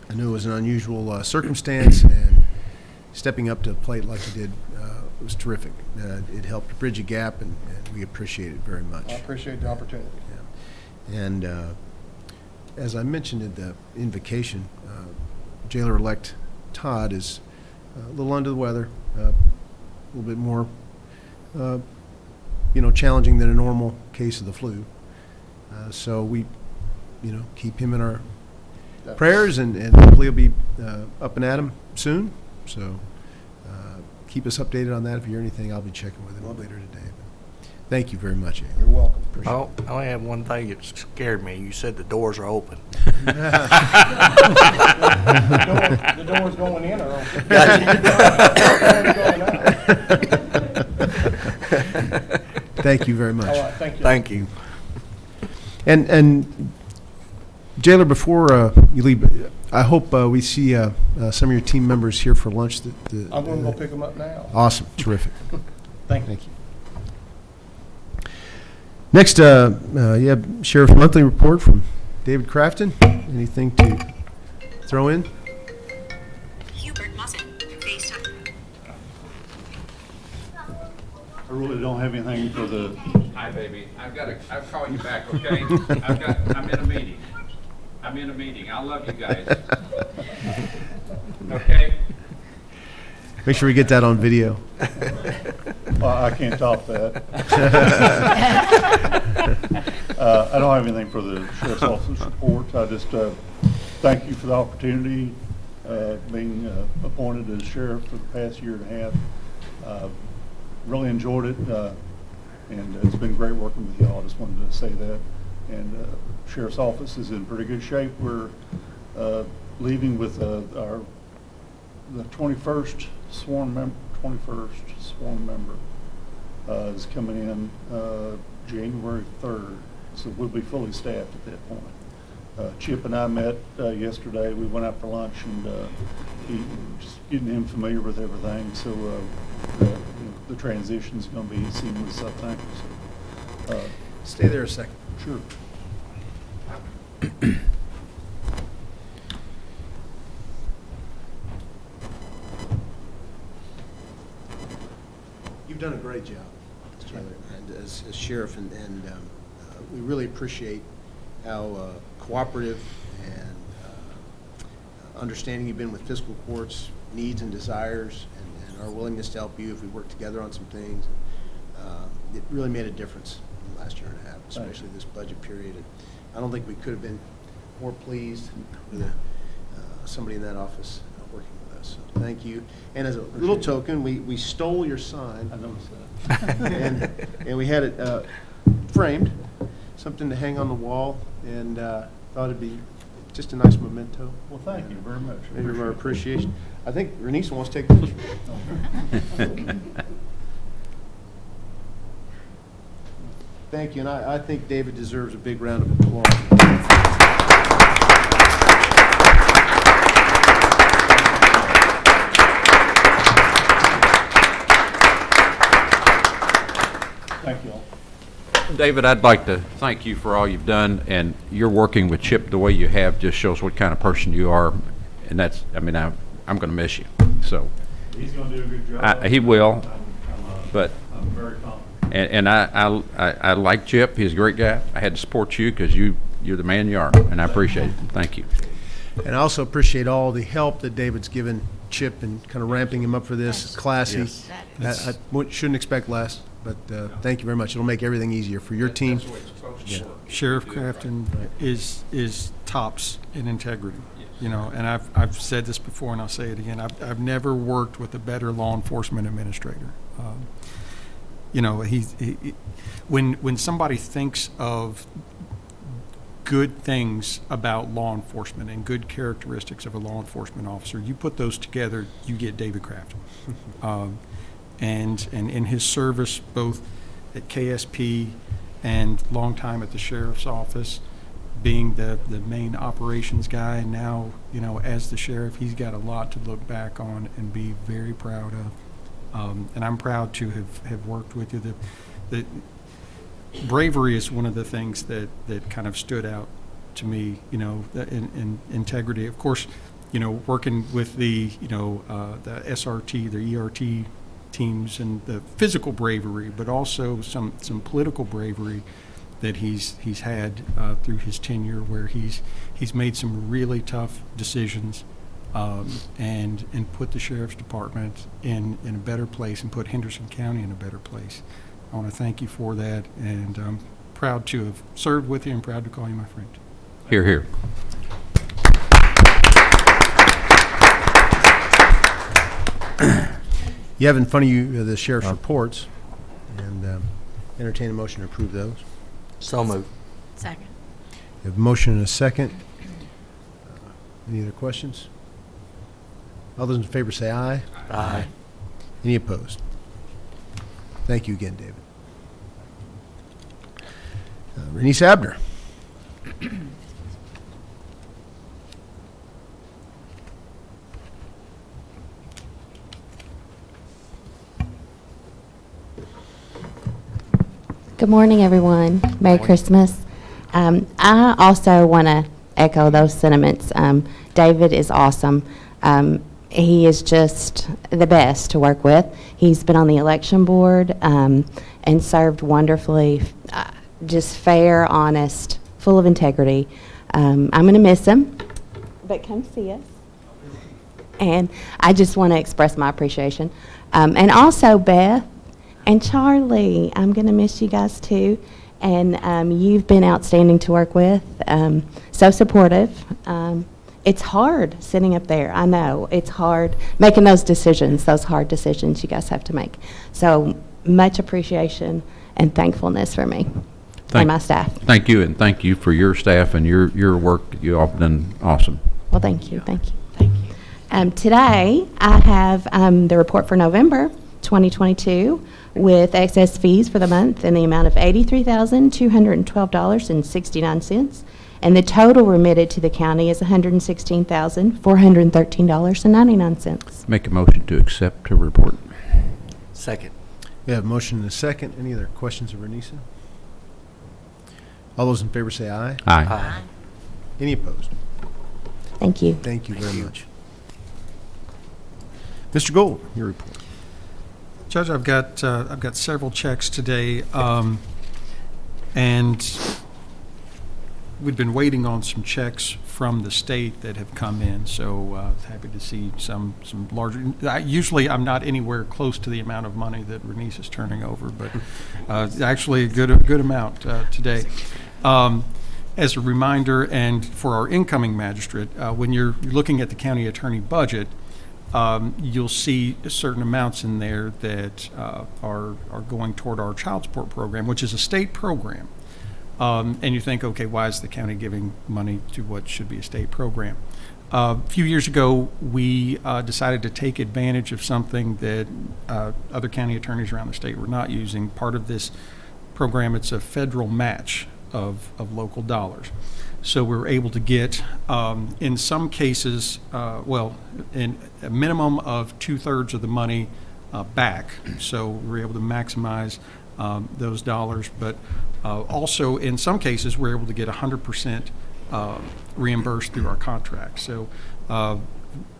I knew it was an unusual circumstance, and stepping up to the plate like you did was terrific. It helped bridge a gap, and we appreciate it very much. I appreciate the opportunity. Yeah. And as I mentioned in the invocation, Jailer-elect Todd is a little under the weather, a little bit more, challenging than a normal case of the flu. So we, keep him in our prayers, and hopefully he'll be up and at him soon. So keep us updated on that. If you hear anything, I'll be checking with him later today. But thank you very much, Andy. You're welcome. Appreciate Oh, I only have one thing that scared me. You said the doors are open. The door's going in or open? Thank you very much. All right, thank you. Thank you. And Jailer, before you leave, I hope we see some of your team members here for lunch. I'm going to go pick them up now. Awesome. Terrific. Thank you. Thank you. Next, you have Sheriff's Monthly Report from David Crafton. Anything to throw in? Hubert Muzzin, FaceTime. I really don't have anything for the, Hi, baby. I'll call you back, okay? I'm in a meeting. I love you guys. Okay? Make sure we get that on video. well, I can't top that. I don't have anything for the Sheriff's Office report. I just thank you for the opportunity being appointed as sheriff for the past year and a half. Really enjoyed it, and it's been great working with y'all. I just wanted to say that. And Sheriff's Office is in pretty good shape. We're leaving with the 21st sworn member is coming in January 3rd, so we'll be fully staffed at that point. Chip and I met yesterday. We went out for lunch, and just getting him familiar with everything. So the transition's going to be seamless, I think. So, Stay there a second. sure. You've done a great job, Mr. Jailer, and as sheriff, and we really appreciate how cooperative and understanding you've been with fiscal court's needs and desires, and our willingness to help you if we work together on some things. It really made a difference in the last year and a half, especially this budget period. And I don't think we could have been more pleased with somebody in that office working with us. So thank you. And as a little token, we stole your sign. I noticed that. and we had it framed, something to hang on the wall, and thought it'd be just a nice memento. Well, thank you very much. Maybe of our Appreciate it. appreciation. I think Renisa wants to take a picture. Thank you, and I think David deserves a big round of applause. Thank you all. David, I'd like to thank you for all you've done, and you're working with Chip the way you have just shows what kind of person you are, and that's, I mean, I'm going to miss you, so. He's going to do a good job. He will, but, I'm very confident. and I like Chip, he's a great guy. I had to support you because you're the man you are, and I appreciate it. Thank you. And I also appreciate all the help that David's given Chip and kind of ramping him up for this. Classy. That- I shouldn't expect less, but thank you very much. It'll make everything easier for your team. Sheriff Crafton is tops in integrity, you know, and I've said this before and I'll say it again. I've never worked with a better law enforcement administrator. You know, when somebody thinks of good things about law enforcement and good characteristics of a law enforcement officer, you put those together, you get David Crafton. And in his service, both at KSP and long time at the sheriff's office, being the main operations guy, and now, you know, as the sheriff, he's got a lot to look back on and be very proud of. And I'm proud to have worked with you. The bravery is one of the things that kind of stood out to me, you know, in integrity. Of course, you know, working with the SRT, the ERT teams, and the physical bravery, but also some political bravery that he's had through his tenure, where he's made some really tough decisions and put the sheriff's department in a better place and put Henderson County in a better place. I want to thank you for that, and I'm proud to have served with you and proud to call you my friend. Hear, hear. You have in front of you the sheriff's reports, and entertain a motion to approve those. So moved. Second. You have a motion and a second. Any other questions? All those in favor say aye. Aye. Any opposed? Thank you again, David. Renise Abner. Good morning, everyone. Merry Christmas. I also want to echo those sentiments. David is awesome. He is just the best to work with. He's been on the election board and served wonderfully, just fair, honest, full of integrity. I'm going to miss him, but come see us. And I just want to express my appreciation. And also, Beth and Charlie, I'm going to miss you guys too. And you've been outstanding to work with, so supportive. It's hard sitting up there. I know it's hard making those decisions, those hard decisions you guys have to make. So much appreciation and thankfulness for me and my staff. Thank you, and thank you for your staff and your work. You all have done awesome. Well, thank you, thank you, thank you. Today, I have the report for November 2022 with excess fees for the month in the amount of $83,212.69. And the total remitted to the county is $116,413.99. Make a motion to accept the report. Second. We have a motion and a second. Any other questions of Renisa? All those in favor say aye. Aye. Aye. Any opposed? Thank you. Thank you very much. Mr. Gold, your report. Judge, I've got several checks today, and we've been waiting on some checks from the state that have come in, so happy to see some larger. Usually, I'm not anywhere close to the amount of money that Renise is turning over, but actually a good amount today. As a reminder, and for our incoming magistrate, when you're looking at the county attorney budget, you'll see certain amounts in there that are going toward our child support program, which is a state program. And you think, okay, why is the county giving money to what should be a state program? A few years ago, we decided to take advantage of something that other county attorneys around the state were not using. Part of this program, it's a federal match of local dollars. So we were able to get, in some cases, in a minimum of 2/3 of the money back. So we were able to maximize those dollars. But also, in some cases, we're able to get 100% reimbursed through our contract. So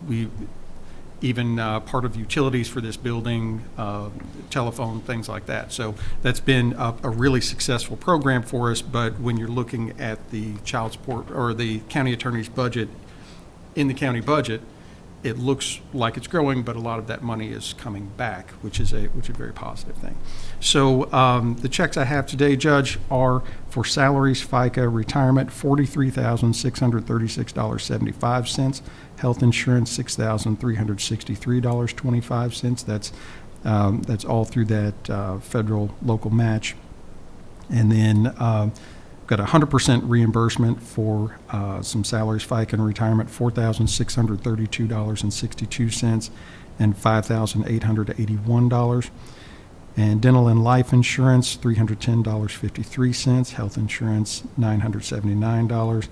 we even part of utilities for this building, telephone, things like that. So that's been a really successful program for us. But when you're looking at the child support or the county attorney's budget in the county budget, it looks like it's growing, but a lot of that money is coming back, which is a very positive thing. So the checks I have today, Judge, are for salaries, FICA, retirement, $43,636.75. Health insurance, $6,363.25. That's all through that federal local match. And then got 100% reimbursement for some salaries, FICA, and retirement, $4,632.62 and $5,881. And dental and life insurance, $310.53. Health insurance, $979.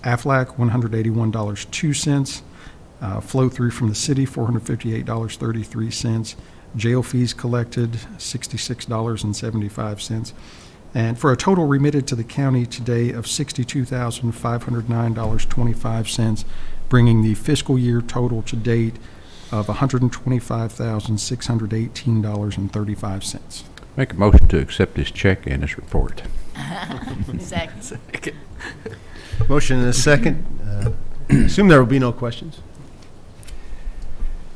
AFLAC, $181.02. Flow through from the city, $458.33. Jail fees collected, $66.75. And for a total remitted to the county today of $62,509.25, bringing the fiscal year total to date of $125,618.35. Make a motion to accept this check and this report. Second. Motion and a second. Assume there will be no questions.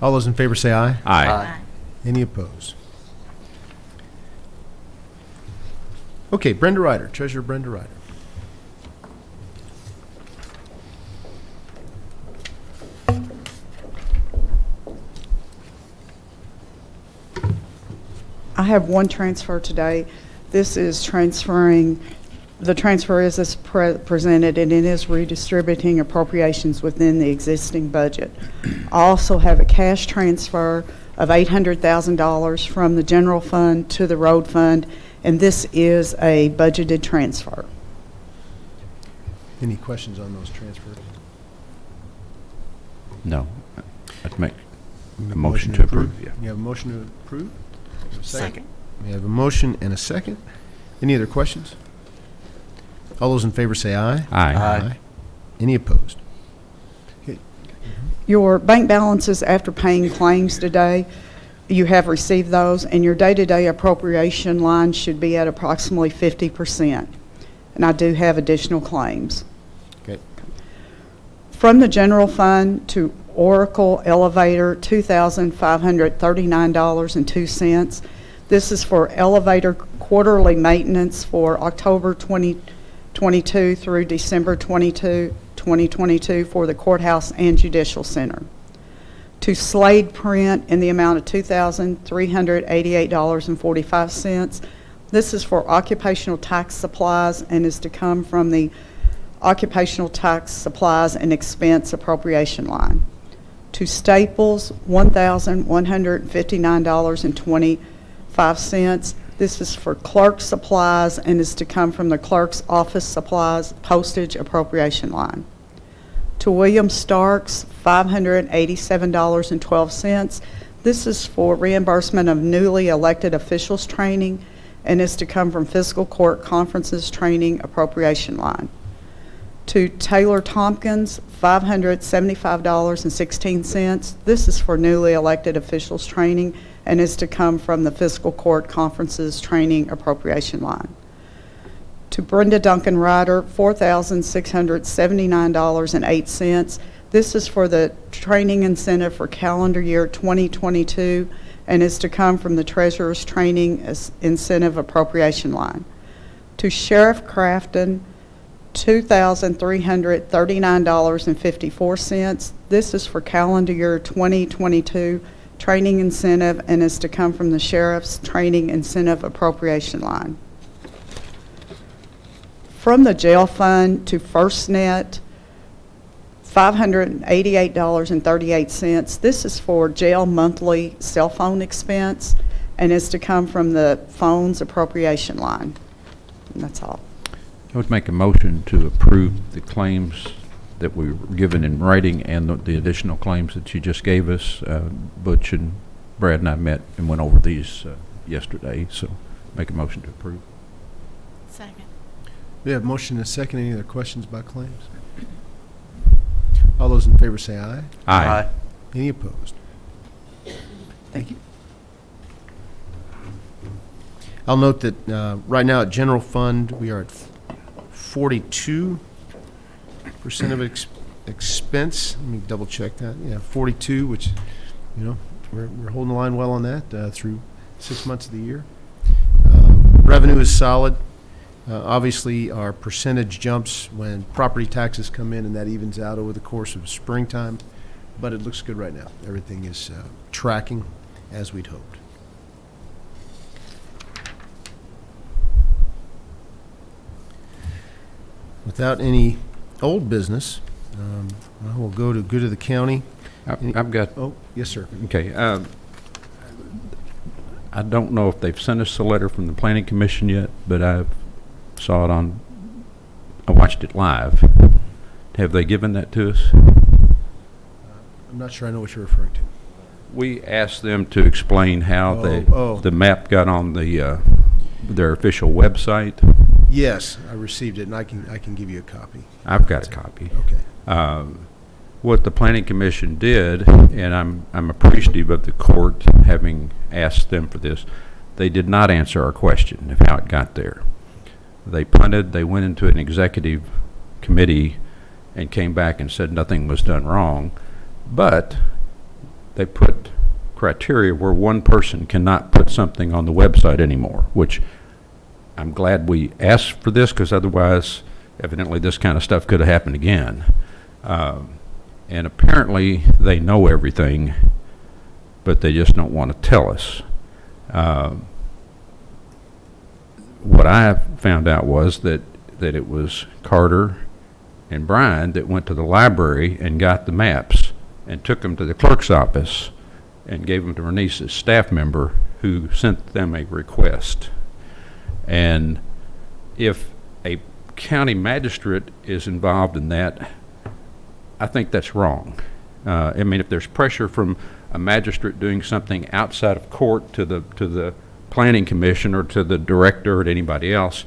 All those in favor say aye. Aye. Any opposed? Okay, Brenda Ryder, Treasurer Brenda Ryder. I have one transfer today. This is transferring, the transfer is as presented, and it is redistributing appropriations within the existing budget. I also have a cash transfer of $800,000 from the general fund to the road fund, and this is a budgeted transfer. Any questions on those transfers? No. Let's make a motion to approve. Yeah. You have a motion to approve? Second. We have a motion and a second. Any other questions? All those in favor say aye. Aye. Any opposed? Okay. Your bank balances after paying claims today, you have received those, and your day-to-day appropriation line should be at approximately 50%. And I do have additional claims. Okay. From the general fund to Oracle Elevator, $2,539.02. This is for elevator quarterly maintenance for October 2022 through December 2022 for the courthouse and judicial center. To Slade Print in the amount of $2,388.45. This is for occupational tax supplies and is to come from the occupational tax supplies and expense appropriation line. To Staples, $1,159.25. This is for clerk supplies and is to come from the clerk's office supplies postage appropriation line. To William Starks, $587.12. This is for reimbursement of newly elected officials training and is to come from fiscal court conferences training appropriation line. To Taylor Tompkins, $575.16. This is for newly elected officials training and is to come from the fiscal court conferences training appropriation line. To Brenda Duncan Ryder, $4,679.08. This is for the training incentive for calendar year 2022 and is to come from the treasurer's training incentive appropriation line. To Sheriff Crafton, $2,339.54. This is for calendar year 2022 training incentive and is to come from the sheriff's training incentive appropriation line. From the jail fund to FirstNet, $588.38. This is for jail monthly cell phone expense, and is to come from the phones appropriation line. And that's all. I would make a motion to approve the claims that we were given in writing and the additional claims that you just gave us. Butch and Brad and I met and went over these yesterday, so make a motion to approve. Second. We have motion and a second. Any other questions about claims? All those in favor say aye. Aye. Any opposed? Thank you. I'll note that right now at general fund, we are at 42% of expense. Let me double check that. Yeah, 42, which, we're holding the line well on that through 6 months of the year. Revenue is solid. Obviously, our percentage jumps when property taxes come in, and that evens out over the course of springtime. But it looks good right now. Everything is tracking as we'd hoped. Without any old business, we'll go to good of the county. I've got. Oh, yes, sir. Okay. I don't know if they've sent us a letter from the Planning Commission yet, but I watched it live. Have they given that to us? I'm not sure I know what you're referring to. We asked them to explain how the map got on their official website. Yes, I received it, and I can give you a copy. I've got a copy. Okay. What the Planning Commission did, and I'm appreciative of the court having asked them for this, they did not answer our question of how it got there. They punted, they went into an executive committee and came back and said nothing was done wrong, but they put criteria where one person cannot put something on the website anymore, which I'm glad we asked for this, because otherwise, evidently, this kind of stuff could have happened again. And apparently, they know everything, but they just don't want to tell us. What I found out was that it was Carter and Brian that went to the library and got the maps and took them to the clerk's office and gave them to Bernice's staff member, who sent them a request. And if a county magistrate is involved in that, I think that's wrong. If there's pressure from a magistrate doing something outside of court to the Planning Commission or to the director or to anybody else,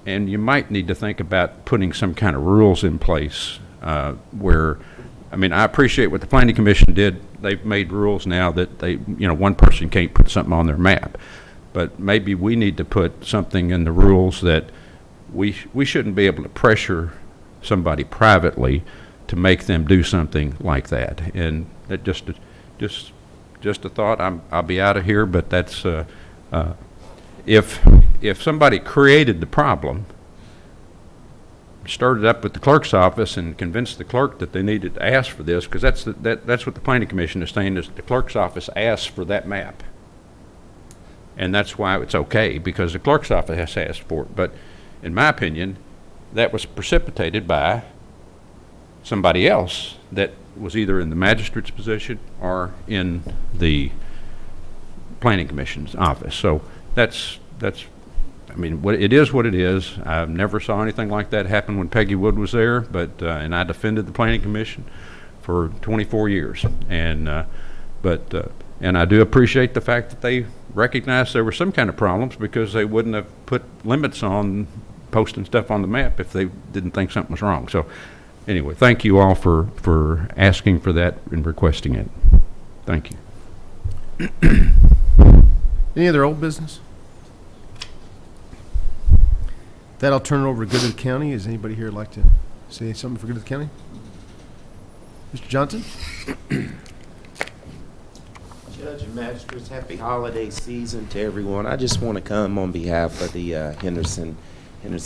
and you might need to think about putting some kind of rules in place where, I appreciate what the Planning Commission did. They've made rules now that one person can't put something on their map. But maybe we need to put something in the rules that we shouldn't be able to pressure somebody privately to make them do something like that. And that just a thought. I'll be out of here, but that's if somebody created the problem, started up at the clerk's office and convinced the clerk that they needed to ask for this, because that's what the Planning Commission is saying, is the clerk's office asks for that map. And that's why it's okay, because the clerk's office has asked for it. But in my opinion, that was precipitated by somebody else that was either in the magistrate's position or in the Planning Commission's office. So it is what it is. I never saw anything like that happen when Peggy Wood was there, but and I defended the Planning Commission for 24 years. And I do appreciate the fact that they recognized there were some kind of problems, because they wouldn't have put limits on posting stuff on the map if they didn't think something was wrong. So anyway, thank you all for asking for that and requesting it. Thank you. Any other old business? That I'll turn it over to good of the county. Does anybody here like to say something for good of the county? Mr. Johnson? Judge and Magistrates, happy holiday season to everyone. I just want to come on behalf of the Henderson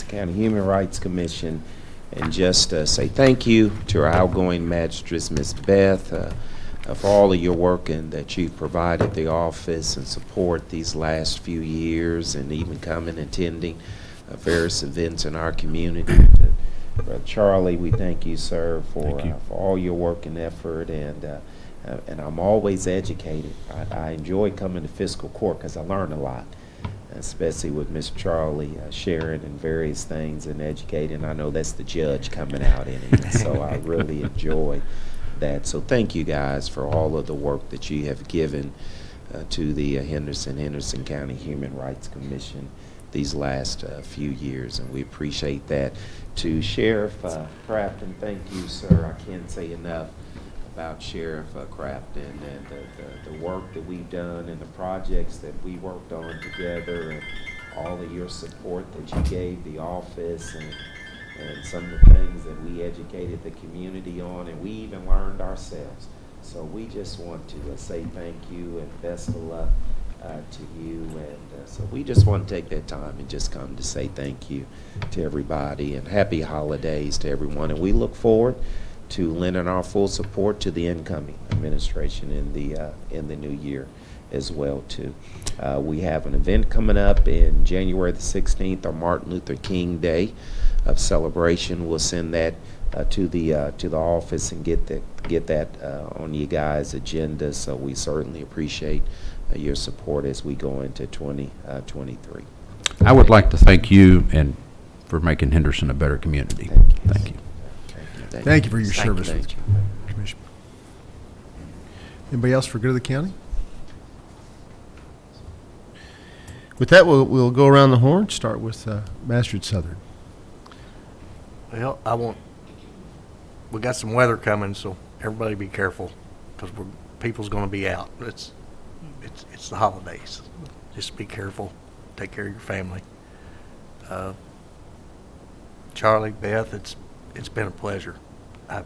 County Human Rights Commission and just say thank you to our outgoing magistrates, Ms. Beth, for all of your work and that you've provided the office and support these last few years, and even coming and attending various events in our community. Brother Charlie, we thank you, sir, for all your work and effort, and I'm always educated. I enjoy coming to fiscal court because I learn a lot, especially with Mr. Charlie sharing and various things and educating. I know that's the judge coming out in it, so I really enjoy that. So thank you guys for all of the work that you have given to the Henderson County Human Rights Commission these last few years, and we appreciate that. To Sheriff Crafton, thank you, sir. I can't say enough about Sheriff Crafton and the work that we've done and the projects that we worked on together, and all of your support that you gave the office, and some of the things that we educated the community on, and we even learned ourselves. So we just want to say thank you and best of luck to you, and so we just want to take that time and just come to say thank you to everybody, and happy holidays to everyone, and we look forward to lending our full support to the incoming administration in the new year as well too. We have an event coming up in January the 16th on Martin Luther King Day of celebration. We'll send that to the office and get that on you guys' agenda. So we certainly appreciate your support as we go into 2023. I would like to thank you and for making Henderson a better community. Thank you. Thank you for your Thank service, you. Commissioner. Anybody else for good of the county? With that, we'll go around the horn. Start with Master Southern. Well, we got some weather coming, so everybody be careful, because people's going to be out. It's the holidays. Just be careful. Take care of your family. Charlie, Beth, it's been a pleasure. I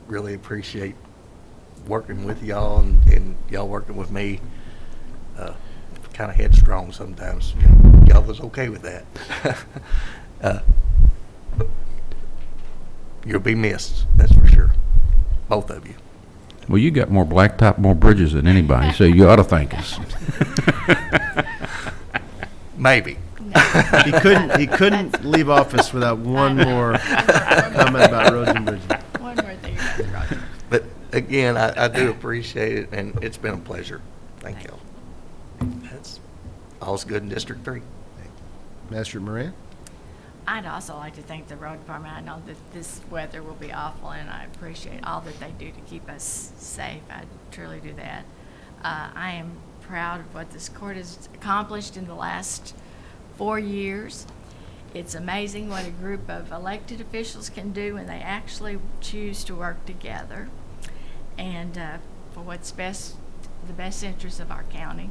really appreciate working with y'all and y'all working with me. Kind of headstrong sometimes. Y'all was okay with that. You'll be missed, that's for sure. Both of you. Well, you got more blacktop, more bridges than anybody, so you ought to thank us. Maybe. He couldn't leave office without one more comment about roads and bridges. One more thing about the road. But again, I do appreciate it, and it's been a pleasure. Thank y'all. That's all's good in District 3. Master Moran? I'd also like to thank the road department. I know that this weather will be awful, and I appreciate all that they do to keep us safe. I truly do that. I am proud of what this court has accomplished in the last 4 years. It's amazing what a group of elected officials can do when they actually choose to work together and for what's best, the best interest of our county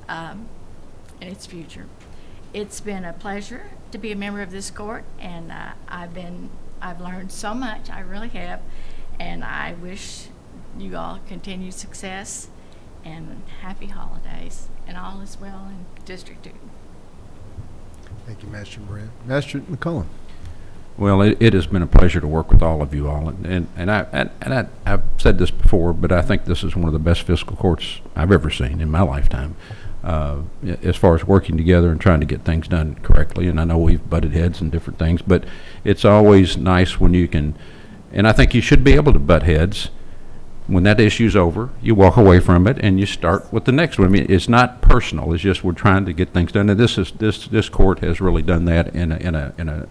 and its future. It's been a pleasure to be a member of this court, and I've learned so much. I really have, and I wish you all continued success and happy holidays, and all is well in District 2. Thank you, Master Moran. Master McCullen? Well, it has been a pleasure to work with all of you all, and I've said this before, but I think this is one of the best fiscal courts I've ever seen in my lifetime, as far as working together and trying to get things done correctly. And I know we've butted heads and different things, but it's always nice when you can, and I think you should be able to butt heads. When that issue's over, you walk away from it and you start with the next one. I mean, it's not personal. It's just we're trying to get things done. And this court has really done that in a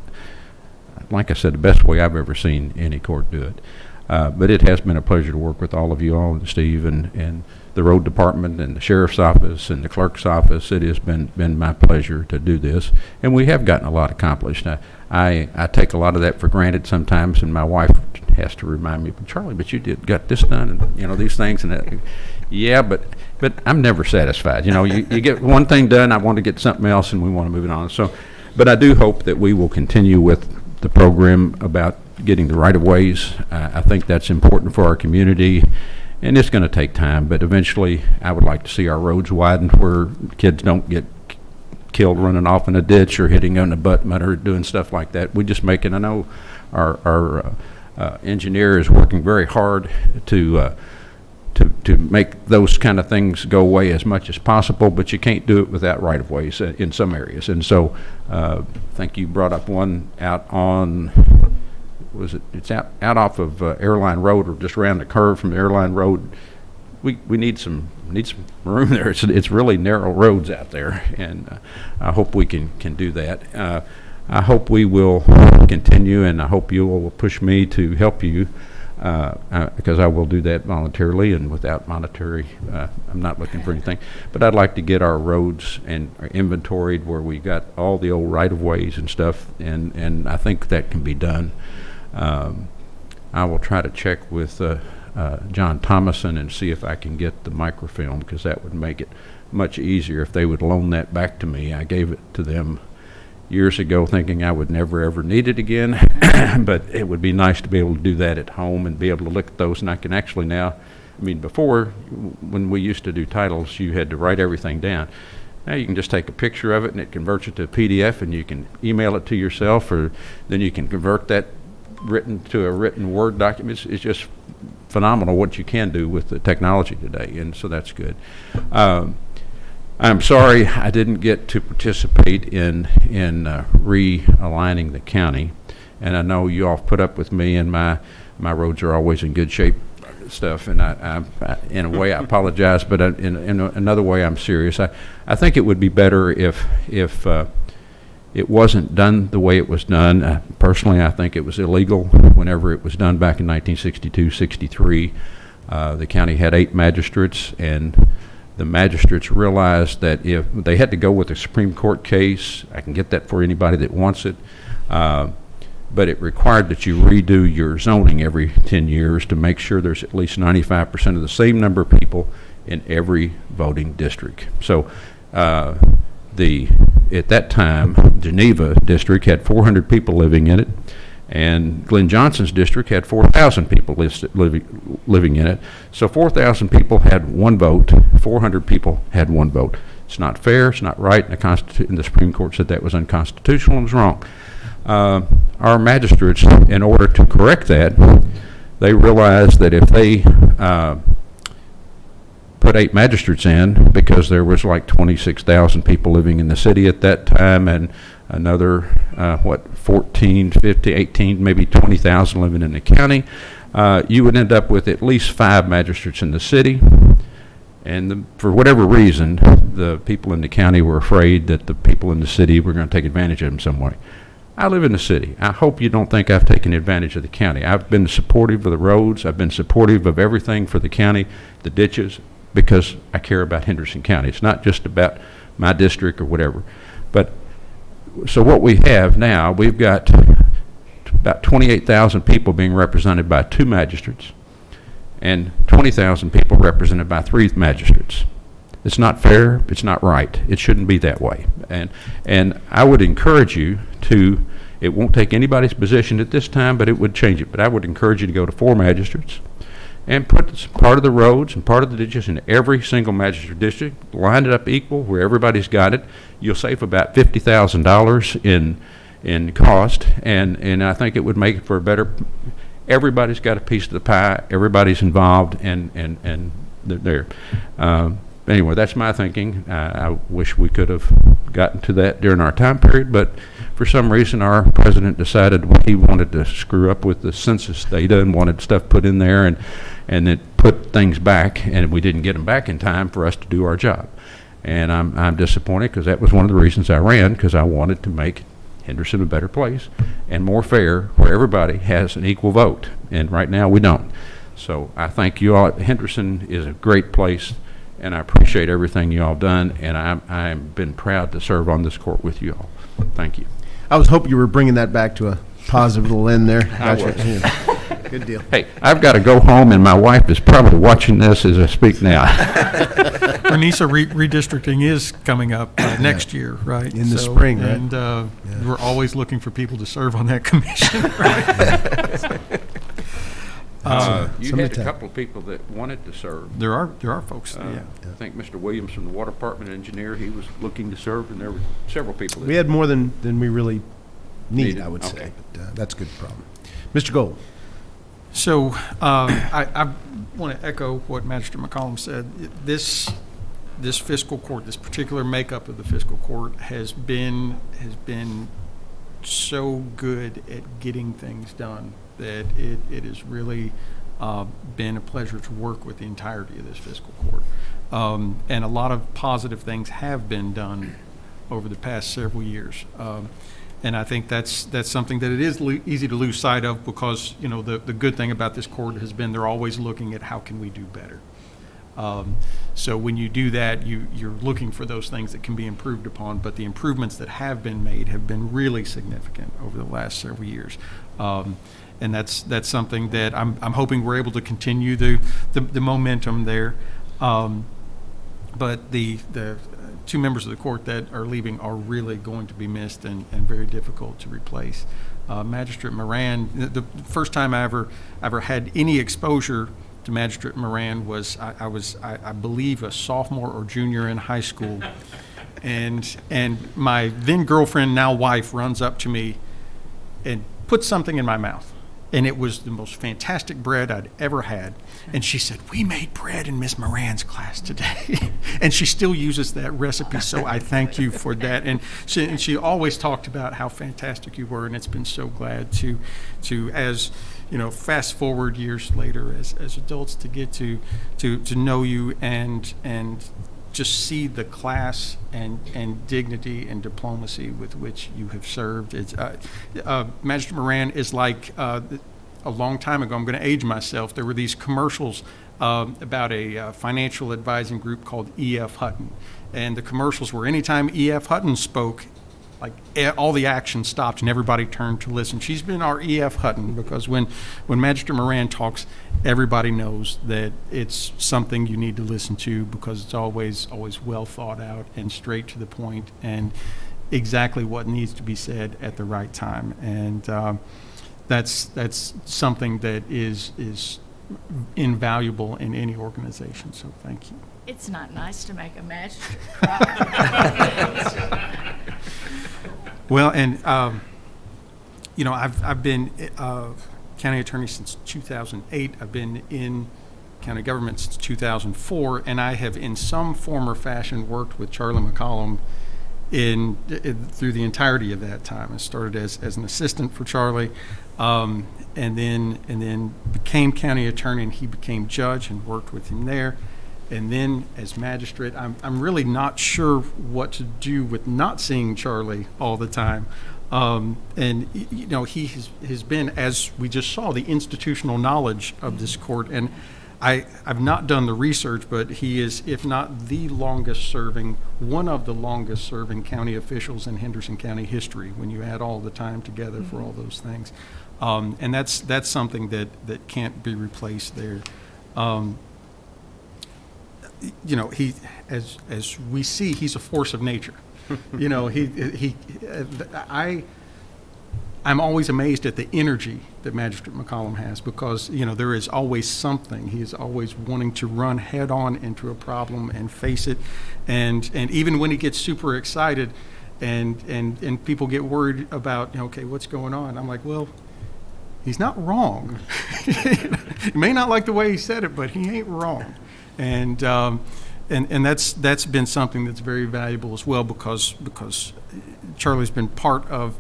like I said, the best way I've ever seen any court do it. But it has been a pleasure to work with all of you all, and Steve, and the road department, and the sheriff's office, and the clerk's office. It has been my pleasure to do this, and we have gotten a lot accomplished. I take a lot of that for granted sometimes, and my wife has to remind me, Charlie, but you got this done, and these things, and that. Yeah, but I'm never satisfied. You get one thing done, I want to get something else, and we want to move it on. So, but I do hope that we will continue with the program about getting the right-of-ways. I think that's important for our community, and it's going to take time, but eventually I would like to see our roads widened where kids don't get killed running off in a ditch or hitting on the abutment or doing stuff like that. We just make it. I know our engineer is working very hard to to make those kind of things go away as much as possible, but you can't do it without right-of-ways in some areas. And so I think you brought up one out on, it's out off of Airline Road, or just around the curve from Airline Road. We need some room there. It's really narrow roads out there, and I hope we can do that. I hope we will continue, and I hope you will push me to help you, because I will do that voluntarily and without monetary. I'm not looking for anything, but I'd like to get our roads and inventoried where we got all the old right-of-ways and stuff, and I think that can be done. I will try to check with John Thomason and see if I can get the microfilm, because that would make it much easier if they would loan that back to me. I gave it to them years ago thinking I would never ever need it again, but it would be nice to be able to do that at home and be able to look at those. And I can actually now, I mean, before, when we used to do titles, you had to write everything down. Now you can just take a picture of it and it converts it to a PDF, and you can email it to yourself, or then you can convert that to a written Word document. It's just phenomenal what you can do with the technology today, and so that's good. I'm sorry I didn't get to participate in realigning the county, and I know you all put up with me, and my roads are always in good shape stuff, and I in a way I apologize, but in another way I'm serious. I think it would be better if it wasn't done the way it was done. Personally, I think it was illegal whenever it was done back in 1962-63. The county had 8 magistrates, and the magistrates realized that if they had to go with a Supreme Court case, I can get that for anybody that wants it, but it required that you redo your zoning every 10 years to make sure there's at least 95% of the same number of people in every voting district. So at that time, Geneva district had 400 people living in it, and Glenn Johnson's district had 4,000 people living in it. So 4,000 people had one vote, 400 people had one vote. It's not fair, it's not right, and the Supreme Court said that was unconstitutional and was wrong. Our magistrates, in order to correct that, they realized that if they put 8 magistrates in, because there was like 26,000 people living in the city at that time, and another 14, 50, 18, maybe 20,000 living in the county, you would end up with at least 5 magistrates in the city. And for whatever reason, the people in the county were afraid that the people in the city were going to take advantage of them some way. I live in the city. I hope you don't think I've taken advantage of the county. I've been supportive of the roads. I've been supportive of everything for the county, the ditches, because I care about Henderson County. It's not just about my district or whatever. But so what we have now, we've got about 28,000 people being represented by 2 magistrates and 20,000 people represented by 3 magistrates. It's not fair. It's not right. It shouldn't be that way. And I would encourage you to, it won't take anybody's position at this time, but it would change it. But I would encourage you to go to 4 magistrates and put part of the roads and part of the ditches in every single magistrate district, line it up equal where everybody's got it. You'll save about $50,000 in cost, and I think it would make it for a better, everybody's got a piece of the pie, everybody's involved, and they're there. Anyway, that's my thinking. I wish we could have gotten to that during our time period, but for some reason our president decided he wanted to screw up with the census data and wanted stuff put in there, and it put things back, and we didn't get them back in time for us to do our job. And I'm disappointed, because that was one of the reasons I ran, because I wanted to make Henderson a better place and more fair, where everybody has an equal vote, and right now we don't. So I thank you all. Henderson is a great place, and I appreciate everything you all done, and I've been proud to serve on this court with you all. Thank you. I was hoping you were bringing that back to a positive little end there. I was. Good deal. Hey, I've got to go home, and my wife is probably watching this as I speak now. Renisa, redistricting is coming up next year, right? In the spring, right? And we're always looking for people to serve on that commission, right? You had a couple of people that wanted to serve. There are folks. I think Mr. Williams from the Water Department engineer, he was looking to serve, and there were several people. We had more than we really need, I would Okay. say. But that's a good problem. Mr. Gold. So I want to echo what Magistrate McCollum said. This fiscal court, this particular makeup of the fiscal court has been so good at getting things done that it has really been a pleasure to work with the entirety of this fiscal court. And a lot of positive things have been done over the past several years. And I think that's something that it is easy to lose sight of, because, you know, the good thing about this court has been they're always looking at how can we do better. So when you do that, you're looking for those things that can be improved upon, but the improvements that have been made have been really significant over the last several years. And that's something that I'm hoping we're able to continue the momentum there. But the two members of the court that are leaving are really going to be missed and very difficult to replace. Magistrate Moran, the first time I ever had any exposure to Magistrate Moran was I believe a sophomore or junior in high school, and my then girlfriend, now wife, runs up to me and puts something in my mouth. And it was the most fantastic bread I'd ever had. And she said, "We made bread in Miss Moran's class today." And she still uses that recipe, so I thank you for that. And she always talked about how fantastic you were, and it's been so glad to as you know, fast forward years later as adults, to get to know you and just see the class and dignity and diplomacy with which you have served. It's Magistrate Moran is like a long time ago. I'm going to age myself. There were these commercials about a financial advising group called E.F. Hutton, and the commercials were anytime E.F. Hutton spoke, like all the action stopped and everybody turned to listen. She's been our E.F. Hutton, because when Magistrate Moran talks, everybody knows that it's something you need to listen to, because it's always well thought out and straight to the point and exactly what needs to be said at the right time. And that's something that is invaluable in any organization. So thank you. It's not nice to make a magistrate cry. Well, and you know, I've been county attorney since 2008. I've been in county government since 2004, and I have, in some form or fashion, worked with Charlie McCollum through the entirety of that time. I started as an assistant for Charlie, and then became county attorney, and he became judge, and worked with him there. And then as magistrate, I'm really not sure what to do with not seeing Charlie all the time. And you know, he has been, as we just saw, the institutional knowledge of this court. And I've not done the research, but he is, if not the longest serving, one of the longest serving county officials in Henderson County history, when you add all the time together for all those things. And that's something that can't be replaced there. You know, he, as we see, he's a force of nature. You know, I'm always amazed at the energy that Magistrate McCollum has, because, you know, there is always something. He is always wanting to run head on into a problem and face it. And even when he gets super excited and people get worried about, you know, okay, what's going on? I'm like, well, he's not wrong. You may not like the way he said it, but he ain't wrong. And that's been something that's very valuable as well, because Charlie's been part of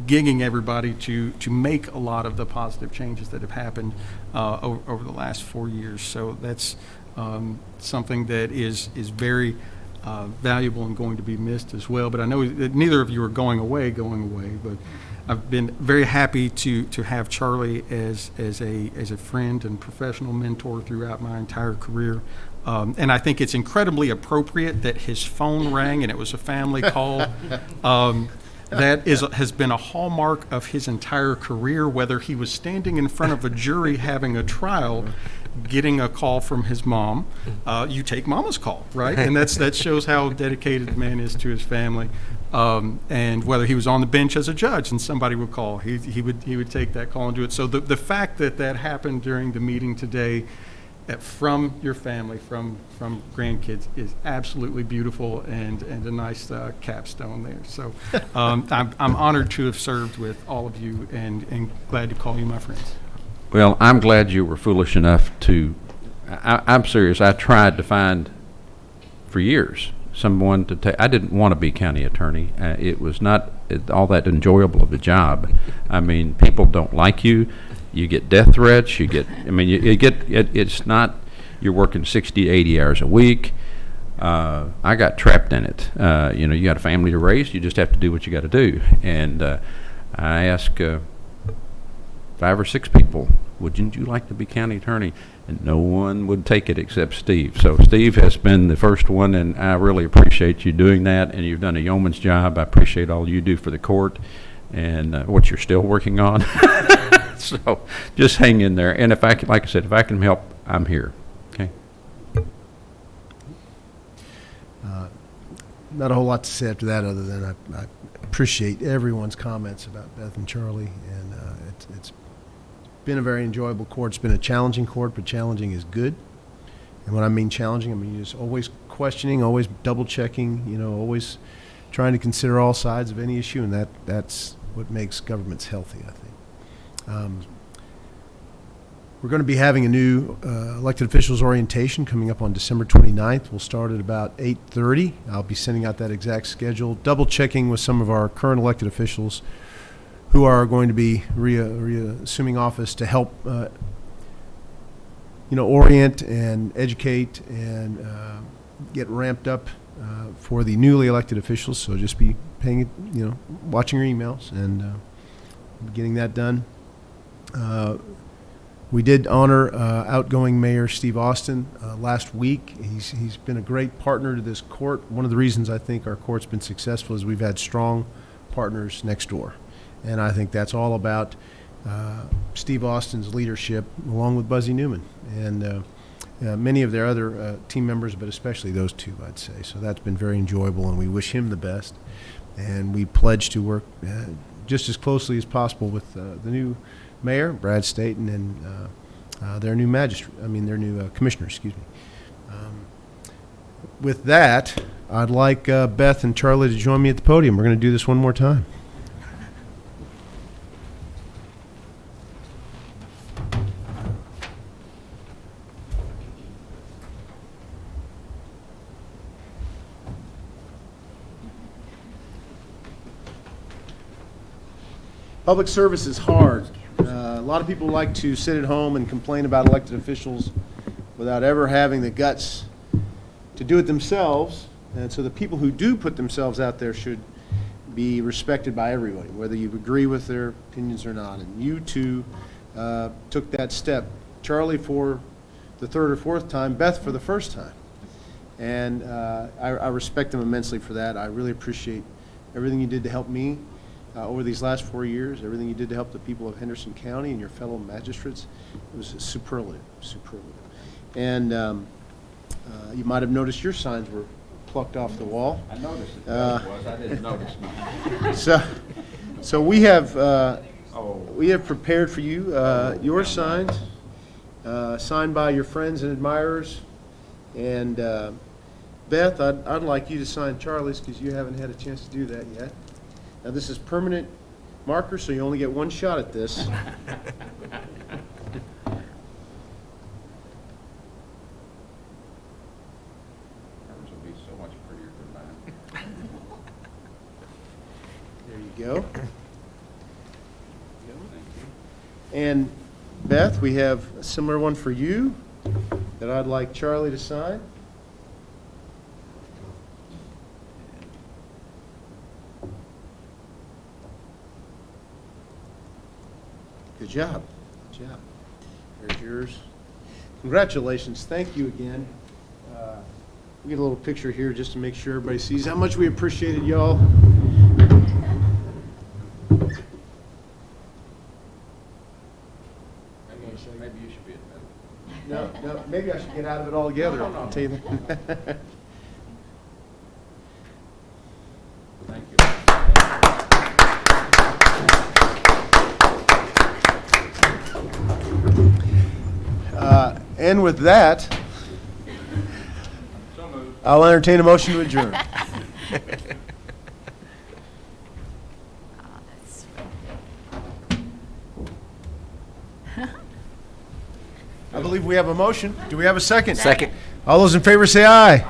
gigging everybody to make a lot of the positive changes that have happened over the last 4 years. So that's something that is very valuable and going to be missed as well. But I know that neither of you are going away, but I've been very happy to have Charlie as a friend and professional mentor throughout my entire career. And I think it's incredibly appropriate that his phone rang and it was a family call. That has been a hallmark of his entire career, whether he was standing in front of a jury having a trial, getting a call from his mom. You take mama's call, right? And that shows how dedicated the man is to his family. And whether he was on the bench as a judge and somebody would call, he would take that call and do it. So the fact that happened during the meeting today, from your family, from grandkids, is absolutely beautiful and a nice capstone there. So I'm honored to have served with all of you and glad to call you my friends. Well, I'm glad you were foolish enough to, I'm serious, I tried to find, for years, someone to take, I didn't want to be county attorney. It was not all that enjoyable of a job. I mean, people don't like you. You get death threats. You get, I mean, you get, it's not, you're working 60 to 80 hours a week. I got trapped in it. You got a family to raise. You just have to do what you got to do. And I asked 5 or 6 people, wouldn't you like to be county attorney? And no one would take it except Steve. So Steve has been the first one, and I really appreciate you doing that. And you've done a yeoman's job. I appreciate all you do for the court and what you're still working on. So just hang in there. And if I can, like I said, if I can help, I'm here. Okay. Not a whole lot to say after that, other than I appreciate everyone's comments about Beth and Charlie, and it's been a very enjoyable court. It's been a challenging court, but challenging is good. And when I mean challenging, I mean just always questioning, always double checking, always trying to consider all sides of any issue, and that's what makes governments healthy, I think. We're going to be having a new elected officials orientation coming up on December 29th. We'll start at about 8:30. I'll be sending out that exact schedule, double checking with some of our current elected officials who are going to be reassuming office to help orient and educate and get ramped up for the newly elected officials. So just be paying, watching your emails and getting that done. We did honor outgoing Mayor Steve Austin last week. He's been a great partner to this court. One of the reasons I think our court's been successful is we've had strong partners next door. And I think that's all about Steve Austin's leadership, along with Buzzy Newman and many of their other team members, but especially those two, I'd say. So that's been very enjoyable, and we wish him the best. And we pledge to work just as closely as possible with the new mayor, Brad Staten, and their new their new commissioner, excuse me. With that, I'd like Beth and Charlie to join me at the podium. We're going to do this one more time. Public service is hard. A lot of people like to sit at home and complain about elected officials without ever having the guts to do it themselves. And so the people who do put themselves out there should be respected by everybody, whether you agree with their opinions or not. And you two took that step. Charlie for the 3rd or 4th time, Beth for the 1st time. And I respect them immensely for that. I really appreciate everything you did to help me over these last 4 years, everything you did to help the people of Henderson County and your fellow magistrates. It was superlative. And you might have noticed your signs were plucked off the wall. I noticed it was. I didn't notice mine. So we have prepared for you your signs, signed by your friends and admirers. And Beth, I'd like you to sign Charlie's because you haven't had a chance to do that yet. Now this is permanent marker, so you only get one shot at this. Hers will be so much prettier than mine. There you go. And Beth, we have a similar one for you that I'd like Charlie to sign. Good job. Good job. There's yours. Congratulations. Thank you again. We'll get a little picture here just to make sure everybody sees how much we appreciated y'all. Maybe you should be in the middle. No, maybe I should get out of it altogether. No. I'll tell you that. Thank you. And with that, I'll entertain a motion to adjourn. I believe we have a motion. Do we have a second? Second. All those in favor say aye.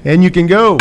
And you can go.